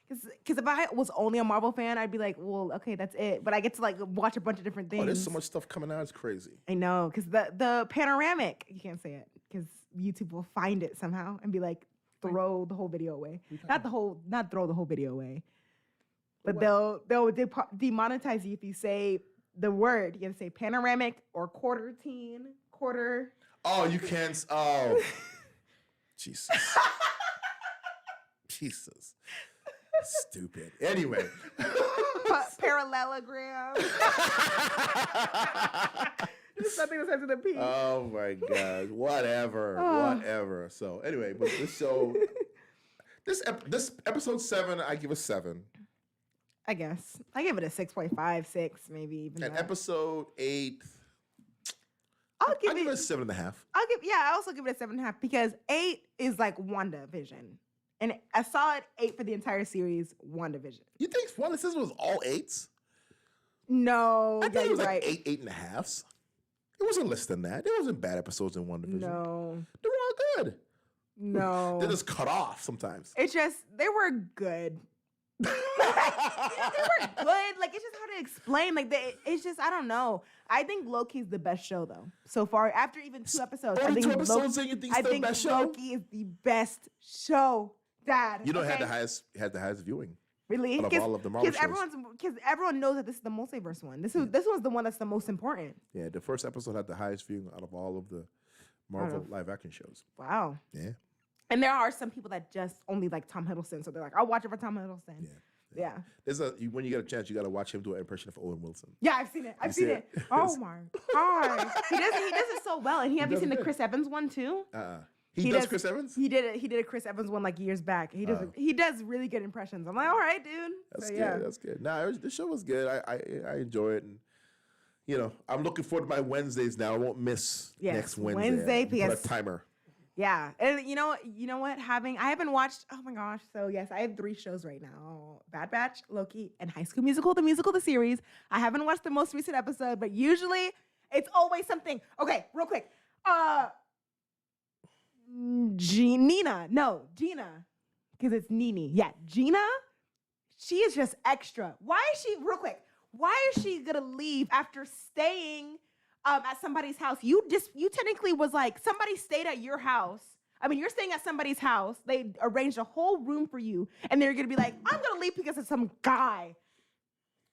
Because if I was only a Marvel fan, I'd be like, well, okay, that's it. But I get to like watch a bunch of different things. Oh, there's so much stuff coming out. It's crazy. I know, because the panoramic, you can't say it because YouTube will find it somehow and be like, throw the whole video away. Not throw the whole video away. But they'll demonetize you if you say the word. You have to say panoramic or quarter. Oh, you can't. Oh, Jesus. Jesus. Stupid. Anyway. Parallelogram. Something that starts with a P. Oh my God. Whatever. So anyway, but this show, this episode 7, I give a 7. I guess I give it a 6.5, 6, maybe even. And episode 8, I'll give it a 7.5. I also give it a 7.5 because 8 is like WandaVision. And a solid 8 for the entire series, WandaVision. You think WandaVision was all 8s? No, I think it was right. like 8.5. It wasn't less than that. There wasn't bad episodes in one division. No. They were all good. No. They're just cut off sometimes. It's just, they were good. They were good. Like, it's just hard to explain. Like, it's just, I don't know. I think Loki's the best show, though. So far, after even 2 episodes. Only 2 episodes and you think it's the best show? Loki is the best show, Dad. You know, it had the highest viewing. Really? Out of all of the Marvel shows. Because everyone knows that this is the multiverse one. This one's the one that's the most important. Yeah, the first episode had the highest viewing out of all of the Marvel live action shows. Wow. Yeah. And there are some people that just only like Tom Hiddleston, so they're like, I'll watch it for Tom Hiddleston. Yeah. There's when you get a chance, you got to watch him do an impression of Owen Wilson. Yeah, I've seen it. I've seen it. Oh my God. He does it so well. And have you seen the Chris Evans one too? He does Chris Evans? He did a Chris Evans one like years back. He does really good impressions. I'm like, all right, dude. That's good. That's good. Nah, the show was good. I enjoy it, and you know, I'm looking forward to my Wednesdays now. I won't miss next Wednesday. Put a timer. Yeah, and you know what? I haven't watched. Oh my gosh! So yes, I have 3 shows right now: Bad Batch, Loki, and High School Musical, the series. I haven't watched the most recent episode, but usually it's always something. Okay, real quick. Gina, because it's Nini. Yeah, Gina. She is just extra. Why is she gonna leave after staying at somebody's house? You technically was like, somebody stayed at your house. I mean, you're staying at somebody's house. They arranged a whole room for you, and they're gonna be like, I'm gonna leave because of some guy.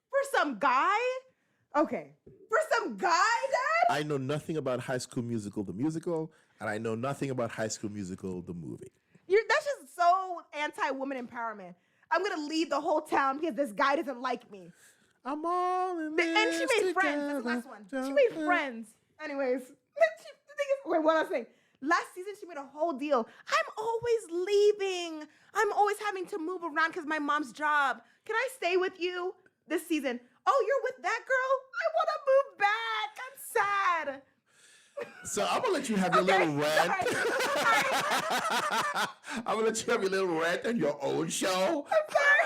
For some guy? Okay. For some guy, Dad? I know nothing about High School Musical, the musical, and I know nothing about High School Musical, the movie. That's just so anti-woman empowerment. I'm gonna leave the whole town because this guy doesn't like me. I'm all in this And she made friends. That's the last one. She made friends. Anyways, the thing is, wait, what I was saying? Last season, she made a whole deal. I'm always leaving. I'm always having to move around because my mom's job. Can I stay with you this season? Oh, you're with that girl? I want to move back. I'm sad. So I'm gonna let you have your little rant. I'm gonna let you have your little rant on your own show. I'm sorry.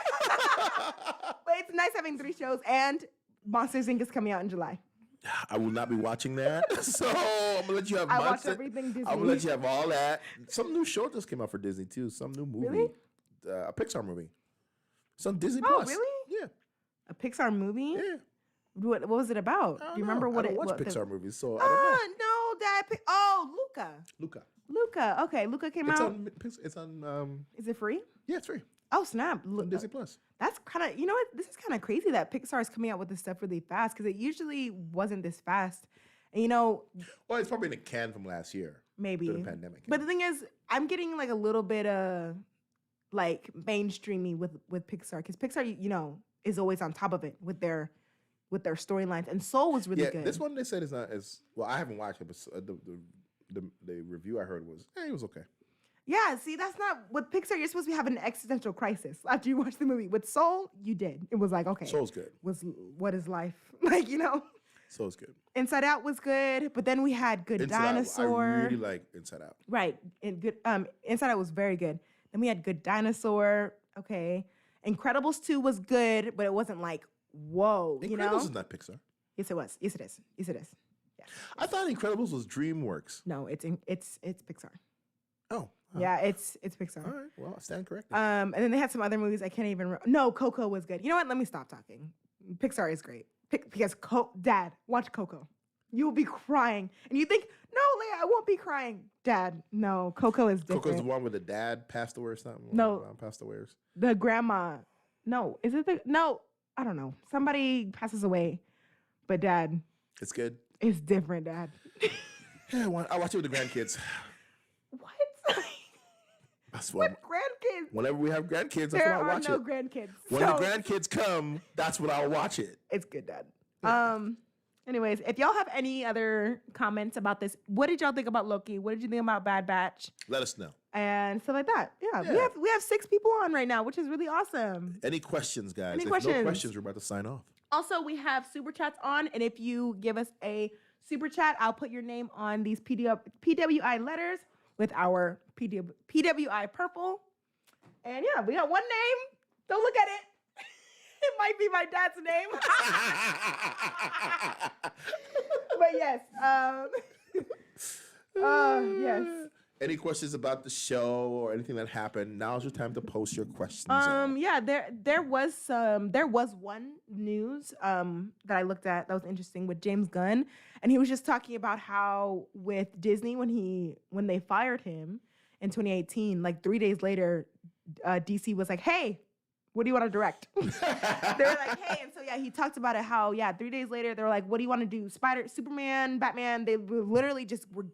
But it's nice having 3 shows, and Monsters Inc. is coming out in July. I will not be watching that. So I'm gonna let you have I watch everything Disney. I'm gonna let you have all that. Some new show just came out for Disney too. Some new movie. Really? A Pixar movie. Some Disney Oh, Plus. really? Yeah. A Pixar movie? Yeah. What was it about? Do you remember what it was? I don't watch Pixar movies, so I don't know. No, Dad. Luca. Okay, Luca came out. It's on. Is it free? Yeah, it's free. Oh, snap. On Disney Plus. That's kind of, you know what? This is kind of crazy that Pixar is coming out with this stuff really fast because it usually wasn't this fast. And, you know. Well, it's probably in a can from last year. Maybe. The pandemic. But the thing is, I'm getting like a little bit like mainstreamy with Pixar because Pixar, you know, is always on top of it with their storylines. And Soul was really good. This one they said is not as well. I haven't watched it, but the review I heard was, it was okay. Yeah, see, that's not with Pixar. You're supposed to be having an existential crisis after you watch the movie. With Soul, you did. It was like, okay, Soul's good. What is life? Like, you know. Soul's good. Inside Out was good, but then we had Good Dinosaur. I really like Inside Out. Right, and good. Inside Out was very good. Then we had Good Dinosaur. Okay, Incredibles 2 was good, but it wasn't like whoa. You know, Incredibles is not Pixar. Yes, it was. Yes, it is. Yes, it is. Yeah. I thought Incredibles was DreamWorks. No, it's Pixar. Oh. Yeah, it's Pixar. All right. Well, I stand corrected. And then they had some other movies I can't even. No, Coco was good. You know what? Let me stop talking. Pixar is great because Dad, watch Coco. You will be crying, and you think, no, Leia, I won't be crying. Dad, no, Coco is different. Coco's the one where the dad passed away or something. No, the mom passed away. The grandma. No, is it the no? I don't know. Somebody passes away, but Dad, it's good. It's different, Dad. Yeah, I watch it with the grandkids. What? That's what grandkids? Whenever we have grandkids, that's when I watch it. There are no grandkids. When the grandkids come, that's when I'll watch it. It's good, Dad. Anyways, if y'all have any other comments about this, what did y'all think about Loki? What did you think about Bad Batch? Let us know. And stuff like that. Yeah. We have 6 people on right now, which is really awesome. Any questions, guys? If no questions, we're about to sign off. Also, we have super chats on, and if you give us a super chat, I'll put your name on these PWI letters with our PWI purple. And yeah, we got one name. Don't look at it. might be my dad's name. But yes. Yes. Any questions about the show or anything that happened? Now's your time to post your questions. Yeah, there was one news that I looked at that was interesting with James Gunn, and he was just talking about how with Disney when they fired him in 2018, like 3 days later, DC was like, "Hey, what do you want to direct?" They were like, "Hey," and so yeah, he talked about it how 3 days later they were like, "What do you want to do? Superman, Batman?" They literally just were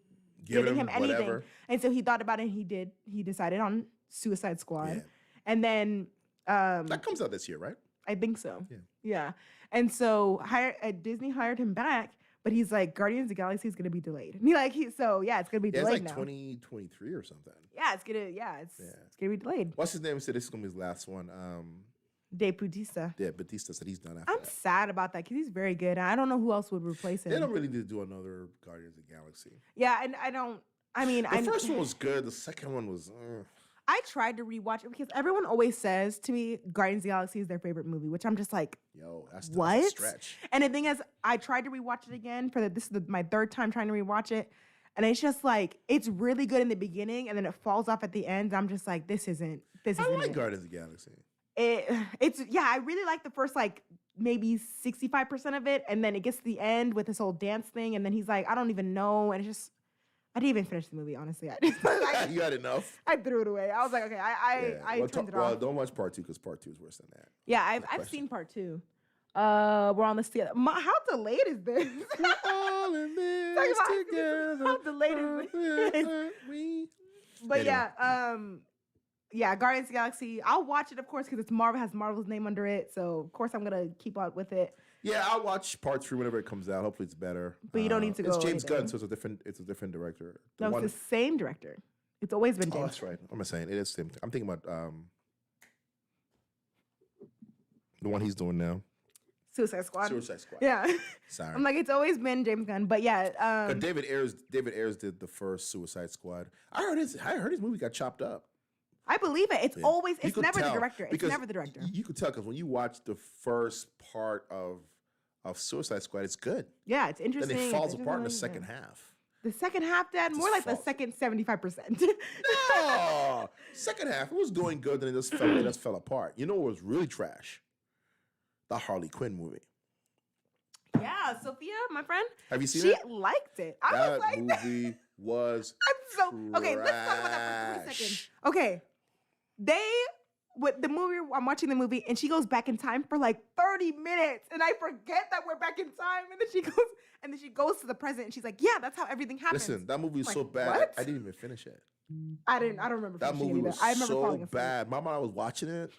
giving him anything. Whatever. And so he thought about it and he decided on Suicide Squad. Yeah. And then that comes out this year, right? I think so. Yeah. And so Disney hired him back, but he's like, Guardians of the Galaxy is gonna be delayed. And it's gonna be delayed. It's like 2023 or something. Yeah, it's gonna be delayed. What's his name? Said this is gonna be his last one. Dave Bautista. Yeah, Bautista said he's done after I'm sad about that because he's very good. I don't know who else would replace him. They don't really need to do another Guardians of the Galaxy. Yeah, and the first one was good. The second one was... I tried to rewatch it because everyone always says to me Guardians of the Galaxy is their favorite movie, which I'm just like, yo, that's what? A stretch. And the thing is, I tried to rewatch it again this is my third time trying to rewatch it. And it's just like, it's really good in the beginning and then it falls off at the end. I'm just like, this isn't I like Guardians of the Galaxy. I really like the first like maybe 65% of it, and then it gets to the end with this whole dance thing, and then he's like, I don't even know, and it's just I didn't even finish the movie, honestly. You had enough. I threw it away. I was like, okay, I turned it off. Well, don't watch part 2 because part 2 is worse than that. Yeah, I've seen part 2. We're on this together. How delayed is this? We're all in this together. How delayed is this? But Guardians of the Galaxy. I'll watch it, of course, because has Marvel's name under it. So, of course, I'm going to keep up with it. Yeah, I'll watch part 3 whenever it comes out. Hopefully, it's better. But you don't need to go. It's James Gunn, so it's a different director. It's the same director. It's always been James. Oh, that's right. I'm not saying it is same. I'm thinking about the one he's doing now. Suicide Squad. Yeah. Sorry. I'm like, it's always been James Gunn, but yeah. But David Ayers did the first Suicide Squad. I heard his movie got chopped up. I believe it. It's never the director. It's never the director. You could tell because when you watch the first part of Suicide Squad, it's good. Yeah, it's interesting. Then it falls apart in the second half. The second half, Dad? More like the second 75%. No! Second half, it was doing good, then it just fell apart. You know what was really trash? The Harley Quinn movie. Yeah, Sophia, my friend. Have you seen it? She liked it. That movie was okay, let's talk about that for 3 seconds. Okay. I'm watching the movie and she goes back in time for like 30 minutes and I forget that we're back in time and then she goes to the present and she's like, yeah, that's how everything happens. Listen, that movie is so bad. What? I didn't even finish it. I don't remember that movie was so bad. My mom was watching it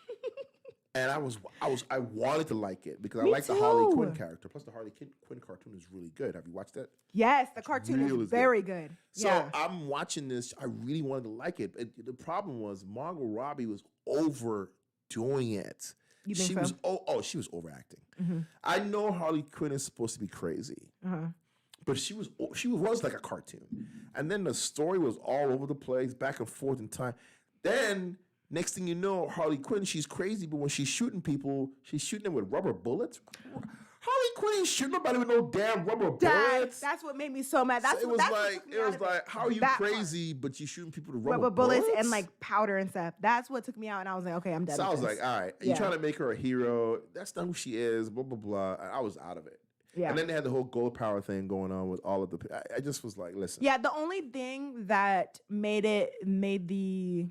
and I wanted to like it because I like the Harley Quinn character. Plus the Harley Quinn cartoon is really good. Have you watched it? Yes, the cartoon is very good. So I'm watching this. I really wanted to like it. The problem was Margot Robbie was overdoing it. You think she was overacting. Mm-hmm. I know Harley Quinn is supposed to be crazy, but she was like a cartoon. And then the story was all over the place, back and forth in time. Then next thing you know, Harley Quinn, she's crazy, but when she's shooting people, she's shooting them with rubber bullets. Harley Quinn ain't shooting nobody with no damn rubber bullets. That's what made me so mad. It was like, how are you crazy, but you shooting people with rubber bullets and like powder and stuff. That's what took me out, and I was like, okay, I'm done. So I was like, all right, you trying to make her a hero? That's not who she is. Blah blah blah. And I was out of it. Yeah. And then they had the whole gold power thing going on with all of the. I just was like, listen. Yeah, the only thing that made the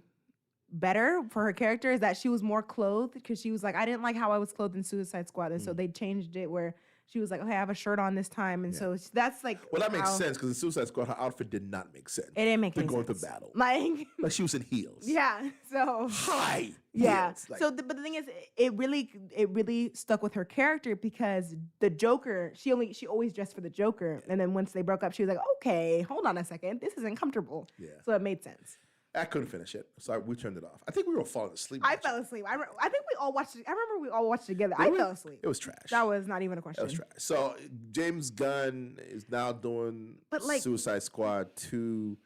better for her character is that she was more clothed because she was like, I didn't like how I was clothed in Suicide Squad, and so they changed it where she was like, okay, I have a shirt on this time, and so that's like. Well, that makes sense because in Suicide Squad, her outfit did not make sense. It didn't make any sense. Going to battle, like she was in heels. Yeah, so high. Yeah. Heels, like, but the thing is, it really stuck with her character because the Joker, she always dressed for the Joker, and then once they broke up, she was like, okay, hold on a second, this isn't comfortable. Yeah. So it made sense. I couldn't finish it, so we turned it off. I think we were falling asleep. I fell asleep. I think we all watched it. I remember we all watched it together. I fell asleep. It was trash. That was not even a question. It was trash. So James Gunn is now doing Suicide Squad 2.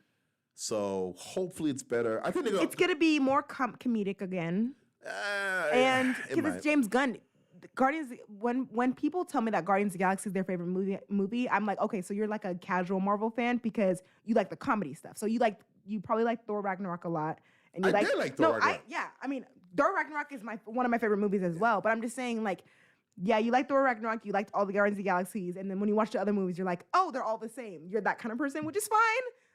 So hopefully it's better. I think it's going to be more comedic again. And because it's James Gunn, Guardians, when people tell me that Guardians of the Galaxy is their favorite movie, I'm like, okay, so you're like a casual Marvel fan because you like the comedy stuff. So you probably like Thor Ragnarok a lot. And you did like Thor Ragnarok. I mean, Thor Ragnarok is one of my favorite movies as well. But I'm just saying, like, yeah, you like Thor Ragnarok, you liked all the Guardians of the Galaxies, and then when you watch the other movies, you're like, oh, they're all the same. You're that kind of person, which is fine.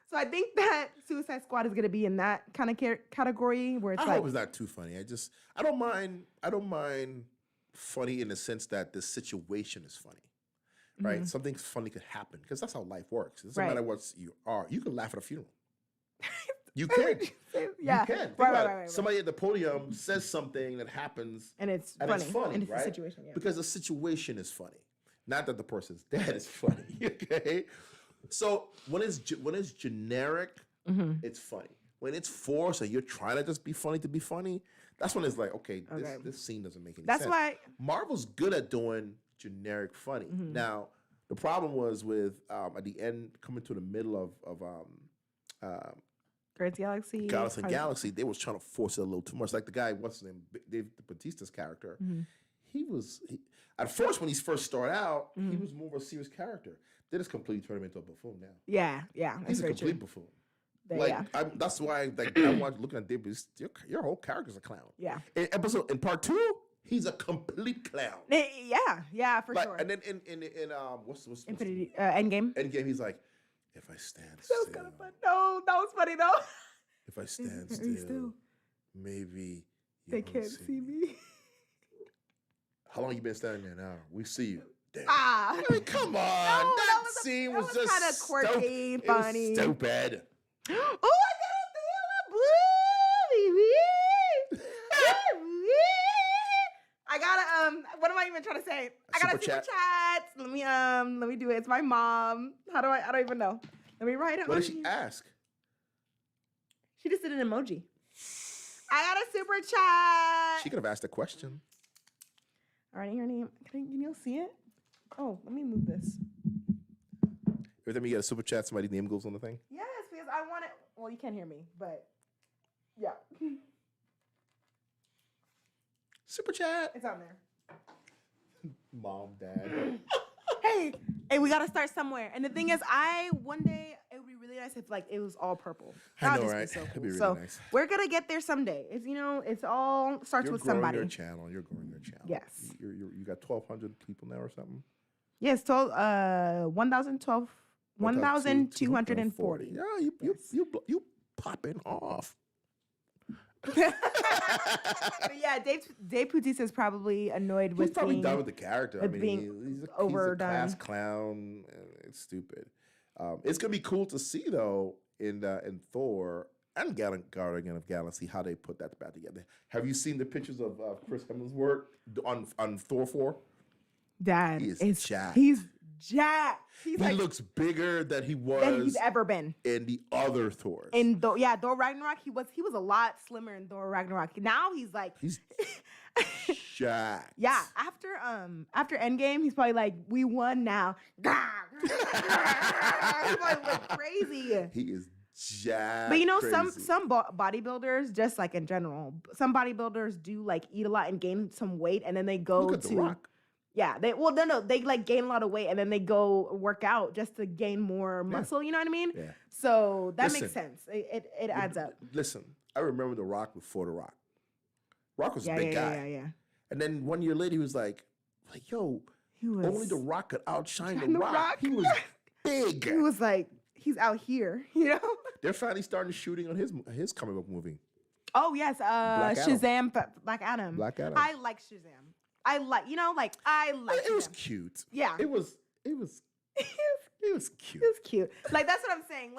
So I think that Suicide Squad is going to be in that kind of category where it's I hope it's not too funny. I don't mind funny in the sense that the situation is funny, right? Mm-hmm. Something funny could happen because that's how life works. It doesn't matter what you are. You can laugh at a funeral. You can. Yeah. You can. Right. Somebody at the podium says something that happens. And it's funny. And it's right? the situation, yeah. Because the situation is funny. Not that the person's dead is funny, okay? So when it's generic, it's funny. When it's forced and you're trying to just be funny to be funny, that's when it's like, okay. This scene doesn't make any sense. That's why Marvel's good at doing generic funny. Mm-hmm. Now, the problem was with at the end, coming to the middle of Guardians of the Galaxy, they was trying to force it a little too much. Like the guy, what's his name, Dave Bautista's character. Mm-hmm. At first, when he first started out, he was more of a serious character. They just completely turned him into a buffoon now. Yeah. He's a complete buffoon. That's why I watch looking at Dave Bautista, your whole character's a clown. Yeah. In part 2, he's a complete clown. Yeah, for sure. And then in what's Infinity Endgame? Endgame, he's like, if I stand still. That was kind of fun. No, that was funny though. If I stand still, maybe they can't see me. How long you been standing there now? We see you. Damn. I mean, come on. No, that scene was just kind of quirky, funny. It was stupid. Oh, I gotta what am I even trying to say? I got a super chat. Let me do it. It's my mom. I don't even know. Let me write it. What did she ask? She just did an emoji. I got a super chat. She could have asked a question. All right, your name. Can you see it? Oh, let me move this. Every time you get a super chat, somebody's name goes on the thing? Yes, because I want it. Well, you can't hear me, but yeah. Super chat. It's on there. Mom, dad. hey, we gotta start somewhere. And the thing is, one day it would be really nice if it was all purple. I know, right? It'd be really nice. We're gonna get there someday. It's all starts with somebody. You're growing your channel. Yes. You got 1,200 people now or something. Yes, 1,240. Yeah, you popping off. Yeah, Dave Bautista is probably annoyed with. He's probably done with the character. I mean, he's a class clown. It's stupid. It's gonna be cool to see though in Thor and Guardian of Galaxy how they put that back together. Have you seen the pictures of Chris Hemsworth on Thor 4? Dad, he's jacked. He's jacked. He looks bigger than he was than he's ever been in the other Thors. Thor Ragnarok, he was a lot slimmer in Thor Ragnarok. Now he's jacked. Yeah, after Endgame, he's probably like, we won now. He's probably like crazy. He is jacked. But some bodybuilders, just like in general, some bodybuilders do eat a lot and gain some weight, and then they go Look at The Rock. Yeah, they gain a lot of weight and then they go work out just to gain more muscle. You know what I mean? Yeah. So that makes sense. It adds up. Listen, I remember The Rock before The Rock. Rock was a big guy. Yeah. And then 1 year later, he was like, yo, only The Rock could outshine The Rock. He was big. He was like, he's out here, you know? They're finally starting shooting on his comic book movie. Oh yes, Shazam, Black Adam. I like Shazam. I like it was cute. Yeah. It was cute. It was cute. That's what I'm saying.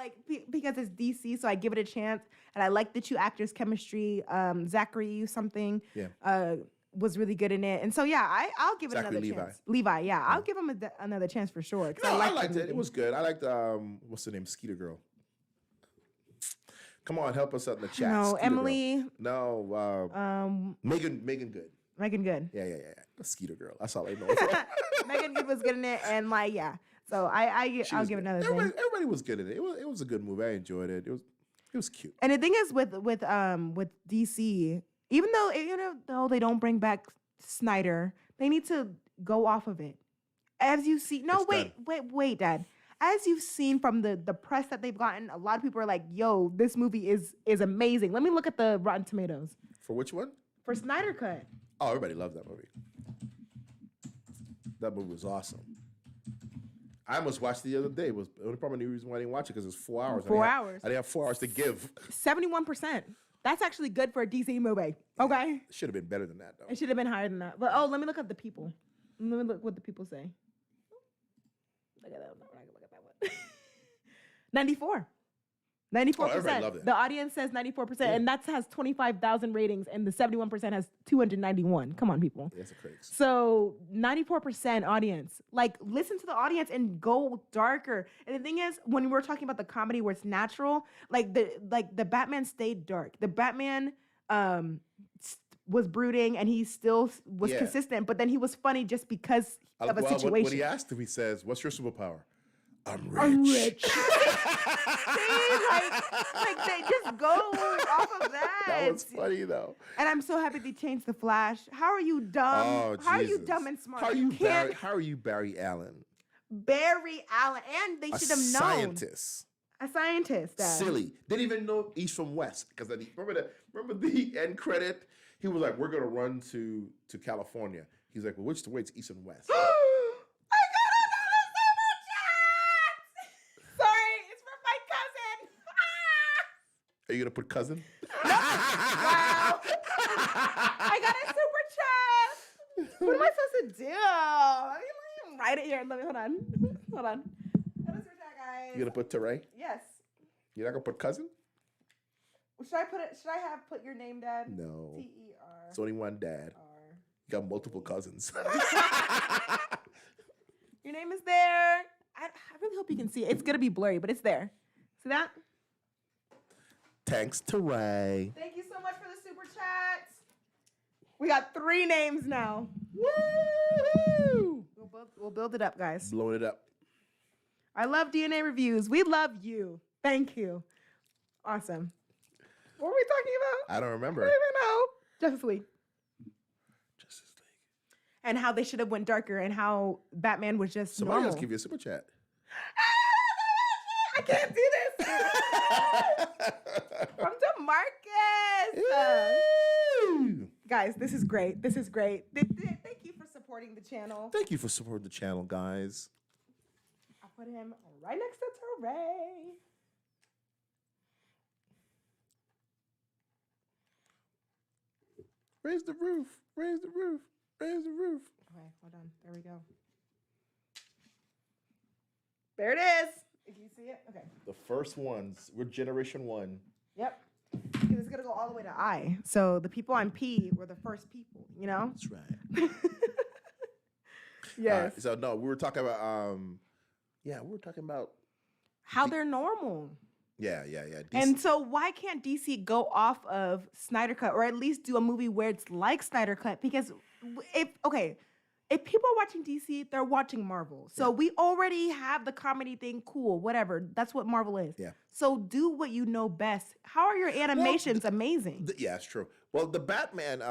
Because it's DC, so I give it a chance. And I like the two actors' chemistry. Zachary something was really good in it. And so, I'll give it another chance. Levi, yeah. I'll give him another chance for sure. No, I liked it. It was good. I liked, what's the name? Skeeter Girl. Come on, help us out in the chat. No, Skeeter Emily. Girl. No, Megan Good. Megan Good. Yeah. Skeeter Girl. That's all I know. Megan Good was good in it, and So I'll give it another thing. Everybody was good in it. It was a good movie. I enjoyed it. It was cute. And the thing is with DC, even though they don't bring back Snyder, They need to go off of it. As you see, no, wait, Dad. As you've seen from the press that they've gotten, a lot of people are like, "Yo, this movie is amazing." Let me look at the Rotten Tomatoes. For which one? For Snyder Cut. Oh, everybody loves that movie. That movie was awesome. I almost watched it the other day. It was the only probably the reason why I didn't watch it because it's 4 hours. 4 hours. I didn't have 4 hours to give. 71%. That's actually good for a DC movie. Okay. It should have been better than that, though. It should have been higher than that. But let me look at the people. Let me look what the people say. Look at that. I'm not gonna look at that one. 94. 94%. Loved it. The audience says 94%, and that has 25,000 ratings, and the 71% has 291. Come on, people. That's a crazy. So 94% audience. Like, listen to the audience and go darker. And the thing is, when we're talking about the comedy where it's natural, like the Batman stayed dark. The Batman was brooding, and he still was consistent, but then he was funny just because of a situation. When he asked him, he says, "What's your superpower?" I'm rich. I'm rich. See, like they just go off of that. That was funny though. And I'm so happy they changed the Flash. How are you dumb? Oh, How are you dumb and smart? How are you Barry Allen? Barry Allen, and they should have known. A scientist. Silly. Didn't even know East from West because remember the end credit. He was like, "We're gonna run to California." He's like, "Well, which way? It's East and West." Are you gonna put cousin? Wow. I got a super chat. What am I supposed to do? Let me write it here. Hold on. Got a super chat, guys. You gonna put Teray? Yes. You're not gonna put cousin? Should I put your name, Dad? No. T-E-R. It's only one dad. You got multiple cousins. Your name is there. I really hope you can see it. It's gonna be blurry, but it's there. See that? Thanks, Teray. Thank you so much for the super chats. We got 3 names now. Woo! We'll build it up, guys. Blowing it up. I love DNA reviews. We love you. Thank you. Awesome. What were we talking about? I don't remember. I don't even know. Justice League. Justice League. And how they should have went darker and how Batman was just Somebody normal. else give you a super chat. I can't do this. From DeMarcus. Guys, this is great. This is great. Thank you for supporting the channel. Thank you for supporting the channel, guys. I'll put him right next to Teray. Raise the roof. Raise the roof. Raise the roof. Okay, hold on. There we go. There it is. If you see it, okay. The first ones. We're generation 1. Yep. Because it's gonna go all the way to I. So the people on P were the first people. You know. That's right. Yes. So no, we were talking about. We were talking about how they're normal. Yeah. And so why can't DC go off of Snyder Cut or at least do a movie where it's like Snyder Cut? Because if people are watching DC, they're watching Marvel. So we already have the comedy thing. Cool, whatever. That's what Marvel is. Yeah. So do what you know best. How are your animations amazing? Yeah, it's true. Well, the Batman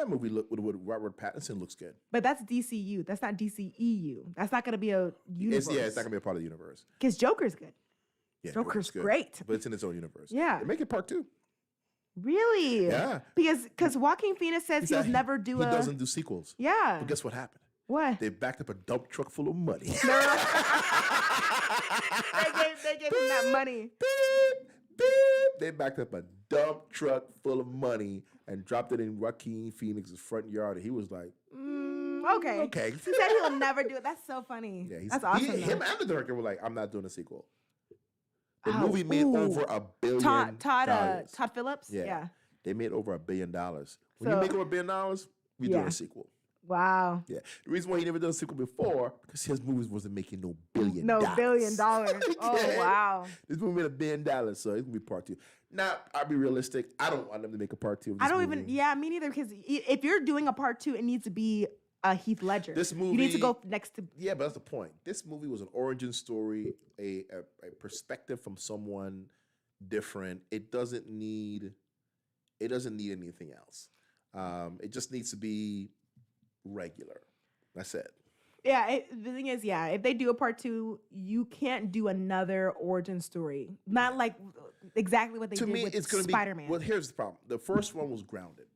movie with Robert Pattinson looks good. But that's DCU. That's not DCEU. That's not going to be a universe. It's not going to be a part of the universe. Because Joker's good. Yeah, Joker's great. But it's in its own universe. Yeah. They make it part 2. Really? Yeah. Because Joaquin Phoenix says he'll never do He doesn't do sequels. Yeah. But guess what happened? What? They backed up a dump truck full of money. They gave him that money. They backed up a dump truck full of money and dropped it in Joaquin Phoenix's front yard. And he was like, okay. Okay. He said he'll never do it. That's so funny. Yeah, that's awesome. Him and the director were like, I'm not doing a sequel. The movie made over $1 billion. Todd Phillips? Yeah. They made over $1 billion. When you make over $1 billion, we do a sequel. Wow. Yeah. The reason why he never done a sequel before, because his movies wasn't making $1 billion. $1 billion. Oh, wow. This movie made $1 billion, so it's going to be part 2. Now, I'll be realistic. I don't want them to make a part 2 of this movie. Me neither, because if you're doing a part 2, it needs to be Heath Ledger. This movie, you need to go next to. Yeah, but that's the point. This movie was an origin story, a perspective from someone different. It doesn't need anything else. It just needs to be regular. That's it. Yeah, the thing is, if they do a part 2, you can't do another origin story. Not like exactly what they did with Spider-Man. Well, here's the problem. The first one was grounded.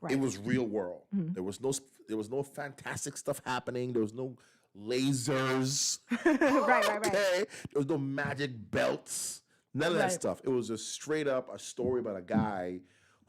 Right. It was real world. Mm-hmm. There was no fantastic stuff happening. There was no lasers. right. Okay. There was no magic belts. None of that stuff. It was just straight up a story about a guy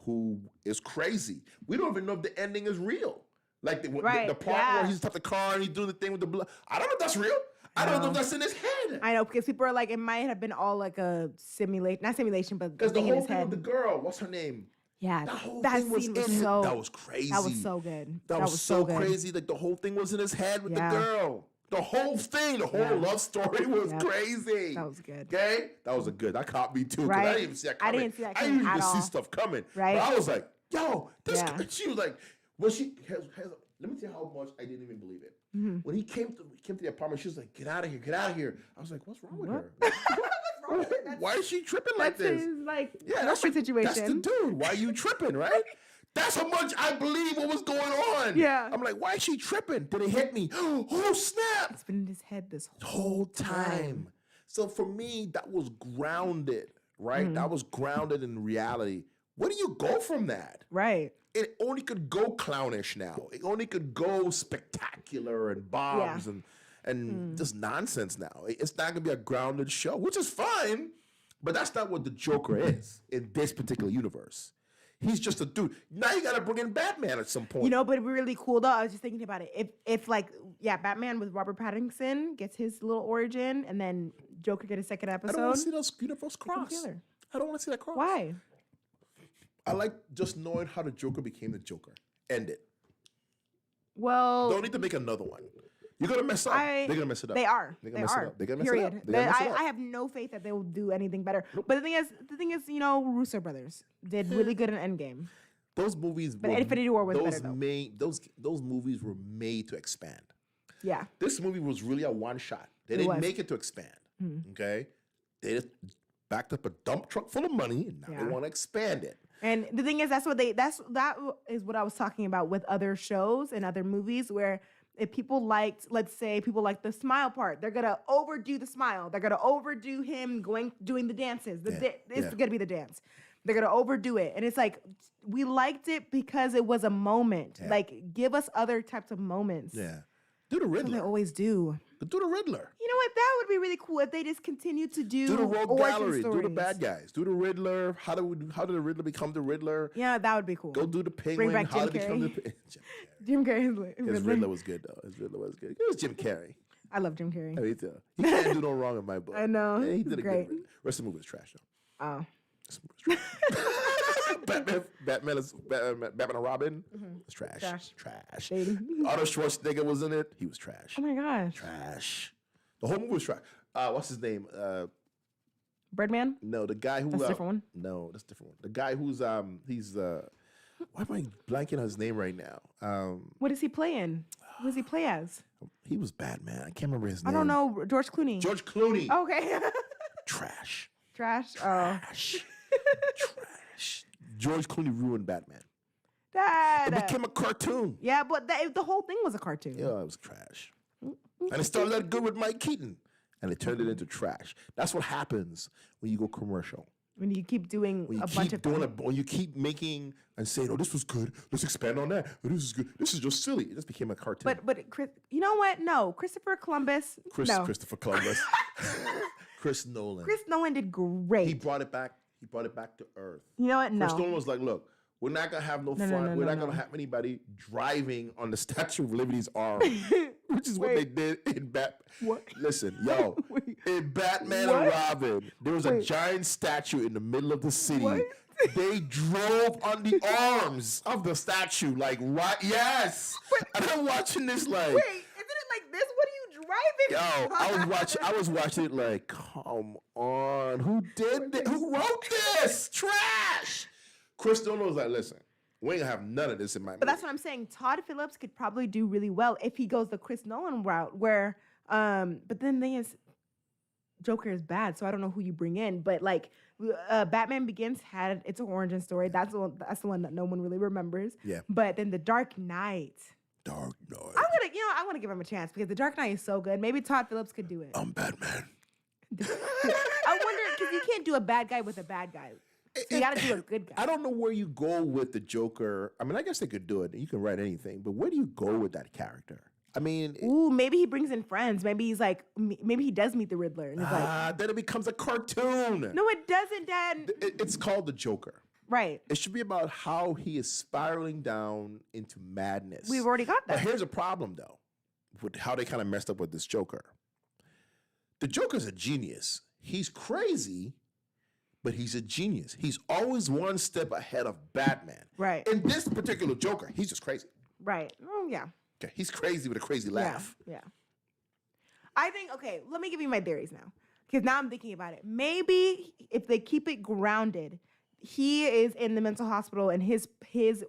who is crazy. We don't even know if the ending is real. Like the part where he's up the car and he's doing the thing with the blood. I don't know if that's real. I don't know if that's in his head. I know, because people are like, it might have been all like a simulation, not simulation, but because the thing whole in his thing head. with the girl, what's her name? Yeah, that scene was so. That was crazy. That was so good. That was so crazy. Like the whole thing was in his head with the girl. The whole thing, the whole love story was crazy. That was good. Okay, that was a good. That caught me too. Right. I didn't even see that coming. I didn't see that coming. I didn't even see stuff coming. Right. But I was like, yo, this. She was like, well, she has. Let me tell you how much I didn't even believe it. Mm-hmm. When he came to the apartment, she was like, get out of here, get out of here. I was like, what's wrong with her? What's wrong with her? Why is she tripping like this? That's his situation. That's the dude. Why are you tripping, right? That's how much I believe what was going on. Yeah. I'm like, why is she tripping? Did it hit me? Oh, snap. It's been in his head this whole time. So for me, that was grounded, right? Mm-hmm. That was grounded in reality. Where do you go from that? Right. It only could go clownish now. It only could go spectacular and bombs and just nonsense now. It's not going to be a grounded show, which is fine, but that's not what the Joker is in this particular universe. He's just a dude. Now you got to bring in Batman at some point. You know, but it'd be really cool though. I was just thinking about it. If Batman with Robert Pattinson gets his little origin, and then Joker get a second episode. I don't want to see those universe cross. I don't want to see that cross. Why? I like just knowing how the Joker became the Joker. End it. Well, don't need to make another one. You're gonna mess up. They're gonna mess it up. They are. They're gonna mess it up. They're gonna Period. mess it up. I have no faith that they will do anything better. Nope. But the thing is, you know, Russo brothers did really good in Endgame. Those movies, but Infinity War was better though. Those movies were made to expand. Yeah. This movie was really a one shot. They didn't make it to expand. Mm-hmm. Okay. They just backed up a dump truck full of money, and now they want to expand it. And the thing is, that is what I was talking about with other shows and other movies, where if people liked, let's say people like the smile part, they're gonna overdo the smile. They're gonna overdo him doing the dances. It's gonna be the dance. They're gonna overdo it, and it's like we liked it because it was a moment. Yeah. Like, give us other types of moments. Yeah, do the Riddler. They always do. But do the Riddler. You know what? That would be really cool if they just continue to do the Rogue Gallery. Stories. Do the bad guys. Do the Riddler. How did the Riddler become the Riddler? Yeah, that would be cool. Go do the Penguin. Bring back how Jim did Carrey. Become the Jim Carrey. His Riddler was good though. His Riddler was good. It was Jim Carrey. I love Jim Carrey. Me too. He can't do no wrong in my book. I know. Yeah, he did a great. good. Rest of the movie was trash though. Oh. Batman and Robin was trash. Trash. Arnold Schwarzenegger was in it. He was trash. Oh my gosh. Trash. The whole movie was trash. What's his name? Birdman? No, the guy who. That's a different one? No, that's a different one. The guy who's he's why am I blanking on his name right now? What does he play in? What does he play as? He was Batman. I can't remember his name. I don't know. George Clooney. George Clooney. Okay. Trash. Trash? Oh. Trash. Trash. George Clooney ruined Batman. Dad. It became a cartoon. Yeah, but the whole thing was a cartoon. Yeah, it was trash. And it started out good with Mike Keaton, and it turned it into trash. That's what happens when you go commercial. When you keep doing when you keep making and saying, "Oh, this was good. Let's expand on that. Oh, this is good. This is just silly." It just became a cartoon. But Chris, you know what? No, Christopher Columbus. Christopher Columbus. Chris Nolan. Chris Nolan did great. He brought it back. He brought it back to earth. You know what? No. Chris Nolan was like, "Look, we're not gonna have no fun. We're not gonna have anybody driving on the Statue of Liberty's arm," which is what they did in Batman. What? Listen, yo, in Batman and Robin, there was a giant statue in the middle of the city. What? They drove on the arms of the statue, like right. Yes, and I'm watching this like. Wait, isn't it like this? What are you driving? Yo, I was watching it like, come on, who did this? Who wrote this? Trash. Chris Nolan was like, listen, we ain't gonna have none of this in my movie. But that's what I'm saying. Todd Phillips could probably do really well if he goes the Chris Nolan route, where, but then the thing is, Joker is bad, so I don't know who you bring in. But like, Batman Begins had its origin story. That's the one that no one really remembers. Yeah. But then The Dark Knight. Dark Knight. I want to give him a chance because The Dark Knight is so good. Maybe Todd Phillips could do it. I'm Batman. I wonder, because you can't do a bad guy with a bad guy. So you got to do a good guy. I don't know where you go with the Joker. I mean, I guess they could do it. You can write anything, but where do you go with that character? I mean, maybe he brings in friends. Maybe he's like, maybe he does meet the Riddler. And he's then it becomes a cartoon. No, it doesn't, Dad. It's called the Joker. Right. It should be about how he is spiraling down into madness. We've already got that. But here's a problem, though, with how they kind of messed up with this Joker. The Joker's a genius. He's crazy, but he's a genius. He's always one step ahead of Batman. Right. In this particular Joker, he's just crazy. Right. Oh, yeah. Okay, he's crazy with a crazy laugh. Yeah. I think, okay, let me give you my theories now. Because now I'm thinking about it. Maybe if they keep it grounded, he is in the mental hospital and his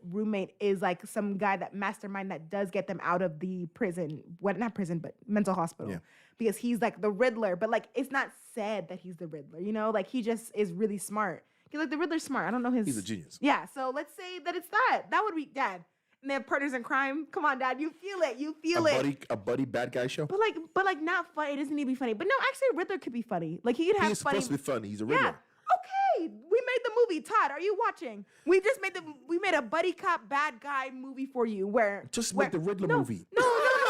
roommate is like some guy that mastermind that does get them out of the prison. What, not prison, but mental hospital. Yeah. Because he's like the Riddler, but like it's not said that he's the Riddler, you know? Like he just is really smart. Because like the Riddler's smart. I don't know his... He's a genius. Yeah, so let's say that it's that. That would be, Dad. And they have partners in crime. Come on, Dad. You feel it. You feel it. A buddy bad guy show? But like not funny. It doesn't need to be funny. But no, actually Riddler could be funny. Like he could have funny... He's supposed to be funny. He's a Riddler. Yeah. Okay, we made the movie. Todd, are you watching? We made a buddy cop bad guy movie for you where make the Riddler movie. No.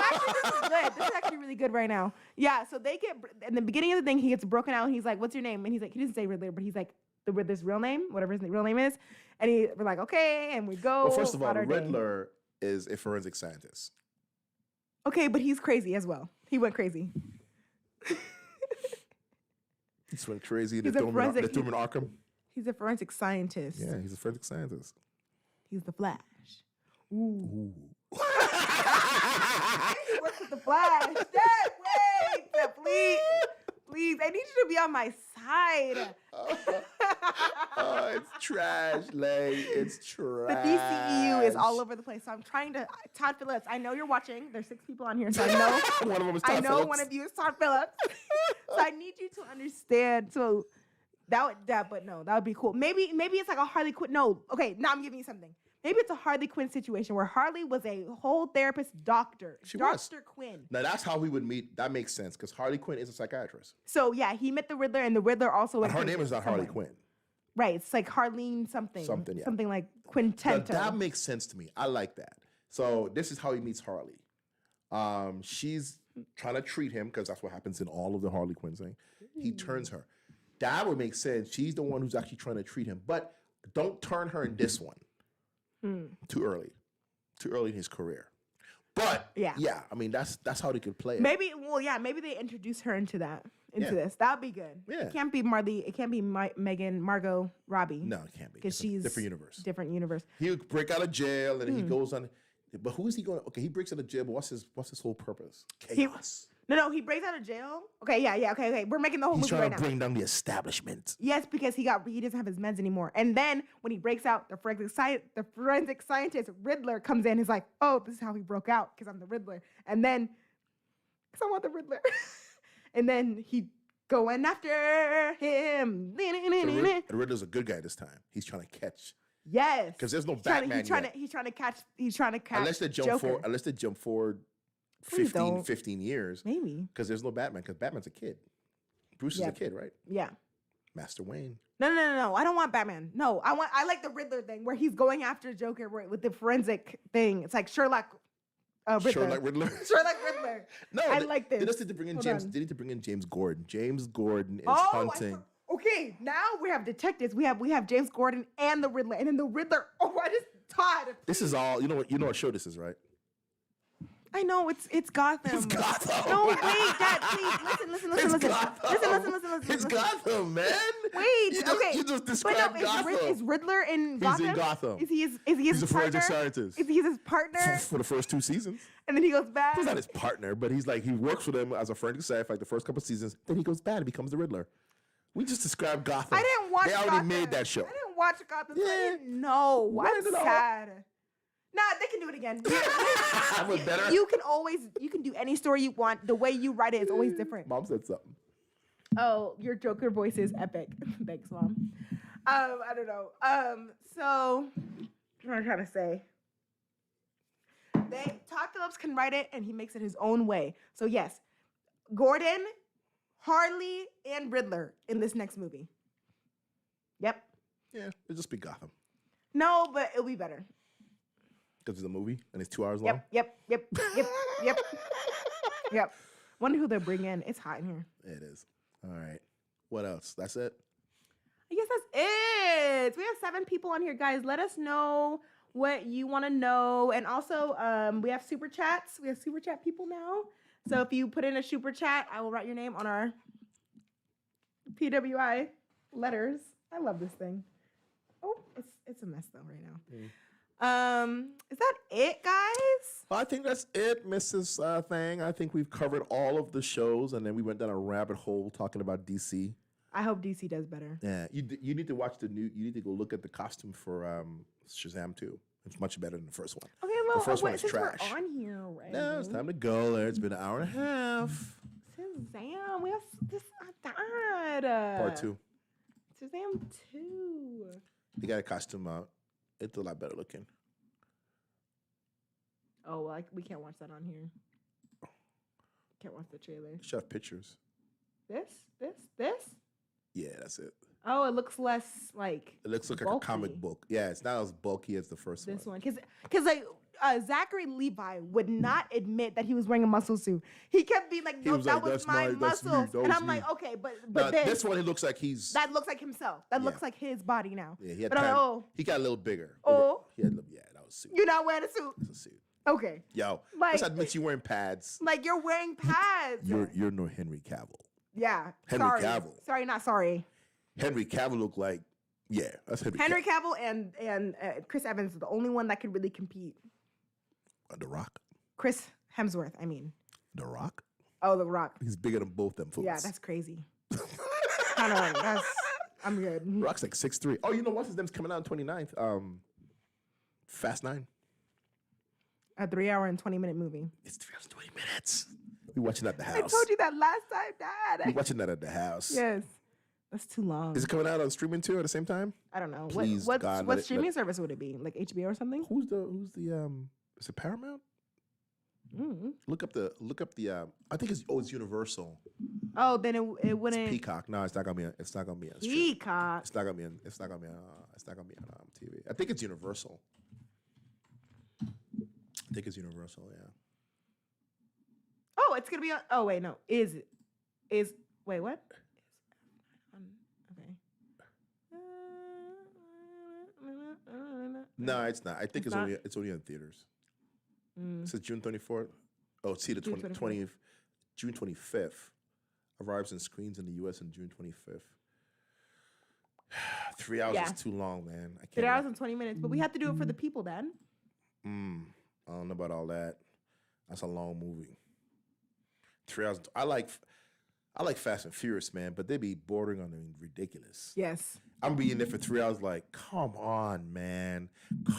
Actually, this is good. This is actually really good right now. Yeah. So they get in the beginning of the thing, he gets broken out. And he's like, "What's your name?" And he's like, he doesn't say Riddler, but he's like the Riddler's real name, whatever his real name is. And we're like, okay, and we go. Well, first of all, the Riddler is a forensic scientist. Okay, but he's crazy as well. He went crazy. He went crazy. They threw him in Arkham. He's a forensic scientist. Yeah, he's a forensic scientist. He's the Flash. Ooh. He works with the Flash. Dad, wait, please. I need you to be on my side. It's trash, Lay. It's trash. The DCEU is all over the place. So I'm trying to... Todd Phillips, I know you're watching. There's 6 people on here, so I know... One of them is Todd Phillips. I know one of you is Todd Phillips. So I need you to understand. So that would be cool. Maybe it's like a Harley Quinn. No, okay, now I'm giving you something. Maybe it's a Harley Quinn situation where Harley was a whole therapist doctor. Dr. Quinn. Now that's how we would meet. That makes sense because Harley Quinn is a psychiatrist. So yeah, he met the Riddler, and the Riddler also. But her name is not Harley Quinn. Right, it's like Harleen something. Something, yeah. Something like Quintento. That makes sense to me. I like that. So this is how he meets Harley. She's trying to treat him because that's what happens in all of the Harley Quinn thing. He turns her. That would make sense. She's the one who's actually trying to treat him. But don't turn her in this one. Too early in his career. But yeah, I mean that's how they could play it. Maybe they introduce her into this. That'd be good. Yeah. It can't be Marley. It can't be Margot Robbie. No, it can't be because she's different universe. Different universe. He would break out of jail and he goes on. But who is he going? Okay, he breaks out of jail. But what's his whole purpose? Chaos. No, he breaks out of jail. Okay, yeah, okay. We're making the whole movie right now. He's trying to bring down the establishment. Yes, because he doesn't have his meds anymore. And then when he breaks out, the forensic scientist Riddler comes in. He's like, "Oh, this is how he broke out because I'm the Riddler." And then, because I want the Riddler. And then he going after him. The Riddler's a good guy this time. He's trying to catch. Yes, because there's no Batman yet. He's trying to catch. Unless they jump forward 15 years. Maybe. Because there's no Batman, because Batman's a kid. Bruce is a kid, right? Yeah. Master Wayne. No. I don't want Batman. No, I like the Riddler thing where he's going after Joker with the forensic thing. It's like Sherlock Riddler. Sherlock Riddler. No, I like this. They just need to bring in They need to bring in James Gordon. James Gordon is hunting. Okay, now we have detectives. We have James Gordon and the Riddler. And then the Riddler, Todd. This is all, you know what show this is, right? I know, it's Gotham. It's Gotham. No, wait, Dad, please, listen. Listen. It's Gotham, man. Wait, okay. You just described Gotham. Is Riddler in Gotham? He's in Gotham. Is he his partner? Forensic scientist. Is he his partner? For the first 2 seasons. And then he goes bad? He's not his partner, but he works with him as a forensic scientist for like the first couple of seasons. Then he goes bad and becomes the Riddler. We just described Gotham. I didn't watch Gotham. They already made that show. I didn't watch Gotham, so I didn't know. I'm sad. Nah, they can do it again. Better. You can do any story you want. The way you write it is always different. Mom said something. Oh, your Joker voice is epic. Thanks, Mom. I don't know. So what am I trying to say? Todd Phillips can write it, and he makes it his own way. So yes, Gordon, Harley, and Riddler in this next movie. Yep. Yeah, it'll just be Gotham. No, but it'll be better. Because it's a movie and it's 2 hours long? Yep. Wonder who they'll bring in. It's hot in here. It is. All right. What else? That's it? I guess that's it. We have 7 people on here, guys. Let us know what you want to know. And also, we have super chats. We have super chat people now. So if you put in a super chat, I will write your name on our PWI letters. I love this thing. Oh, it's a mess though right now. Is that it, guys? Well, I think that's it, Mrs. Thing. I think we've covered all of the shows, and then we went down a rabbit hole talking about DC. I hope DC does better. Yeah, you need to watch you need to go look at the costume for Shazam 2. It's much better than the first one. Okay, well, the first one is since trash. We're on here, right? No, it's time to go there. It's been an hour and a half. Shazam, we have this. Part 2. Shazam 2. They got a costume out. It's a lot better looking. Oh, well, we can't watch that on here. Can't watch the trailer. You should have pictures. This? Yeah, that's it. Oh, it looks less like. It looks like bulky. a comic book. Yeah, it's not as bulky as the first one. This one, because like Zachary Levi would not admit that he was wearing a muscle suit. He kept being like, "No, that was my muscles," and I'm like, "Okay, but this one, he looks like that looks like himself. That looks like his body now." Yeah, he had he got a little bigger. Oh, yeah, that was a suit. You're not wearing a suit. That's a suit. Okay. Yo, like, that means you're wearing pads. Like you're wearing pads. You're no Henry Cavill. Yeah. Henry Cavill. Sorry, not sorry. Henry Cavill looked like, that's Henry Cavill and Chris Evans is the only one that could really compete. The Rock. Chris Hemsworth, I mean. The Rock. Oh, The Rock. He's bigger than both them fools. Yeah, that's crazy. I'm good. Rock's like 6'3". Oh, you know what's his name's coming out on 29th? Fast 9. A 3-hour and 20-minute movie. It's 3 hours and 20 minutes. We're watching that at the house. I told you that last time, Dad. We're watching that at the house. Yes. That's too long. Is it coming out on streaming too at the same time? I don't know. Please, what streaming service would it be? Like HBO or something? Who's the is it Paramount? Mm-hmm. Look up the I think it's Universal. Oh, then it wouldn't. It's Peacock. No, it's not gonna be on Peacock. It's not gonna be on TV. I think it's Universal. I think it's Universal, yeah. Oh, it's gonna be on. Oh wait, no. Wait, what? Okay. No, it's not. I think it's only in theaters. It says June 24th. Oh, see the 20th, June 25th. Arrives in screens in the U.S. on June 25th. 3 hours is too long, man. I can't. 3 hours and 20 minutes, but we have to do it for the people, Dad. I don't know about all that. That's a long movie. 3 hours. I like Fast and Furious, man, but they be bordering on the ridiculous. Yes. I'm being there for 3 hours like, come on, man.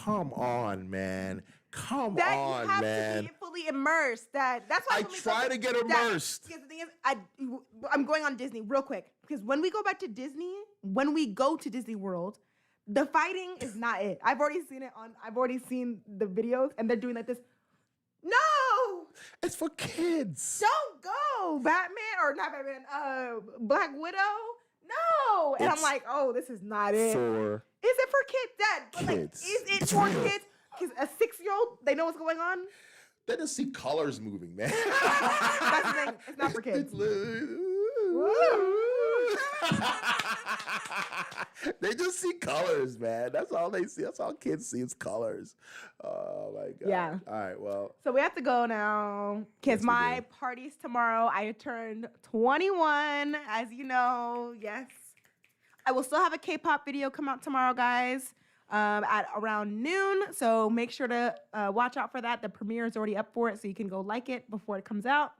Come on, man. Come on, man. You have to be fully immersed. That's why I try to get immersed. Because the thing is, I'm going on Disney real quick. Because when we go to Disney World, the fighting is not it. I've already seen the videos, and they're doing like this. No! It's for kids. Don't go, Batman, or not Batman, Black Widow. No! And I'm like, oh, this is not it. Is it for kids, Dad? But kids. Like, is it for kids? Because a 6-year-old, they know what's going on? They just see colors moving, man. That's the thing. It's not for kids. They just see colors, man. That's all they see. That's all kids see is colors. Oh, my God. Yeah. All right, well. So we have to go now because my party's tomorrow. I turned 21, as you know. Yes. I will still have a K-pop video come out tomorrow, guys, at around noon. So make sure to watch out for that. The premiere is already up for it, so you can go like it before it comes out.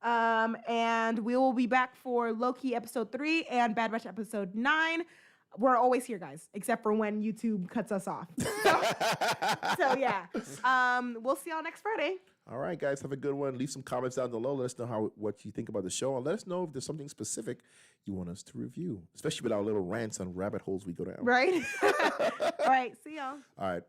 And we will be back for Loki episode 3 and Bad Batch episode 9. We're always here, guys, except for when YouTube cuts us off. So yeah. We'll see y'all next Friday. All right, guys, have a good one. Leave some comments down below. Let us know what you think about the show, and let us know if there's something specific you want us to review, especially with our little rants on rabbit holes we go down. Right. All right. See y'all. All right.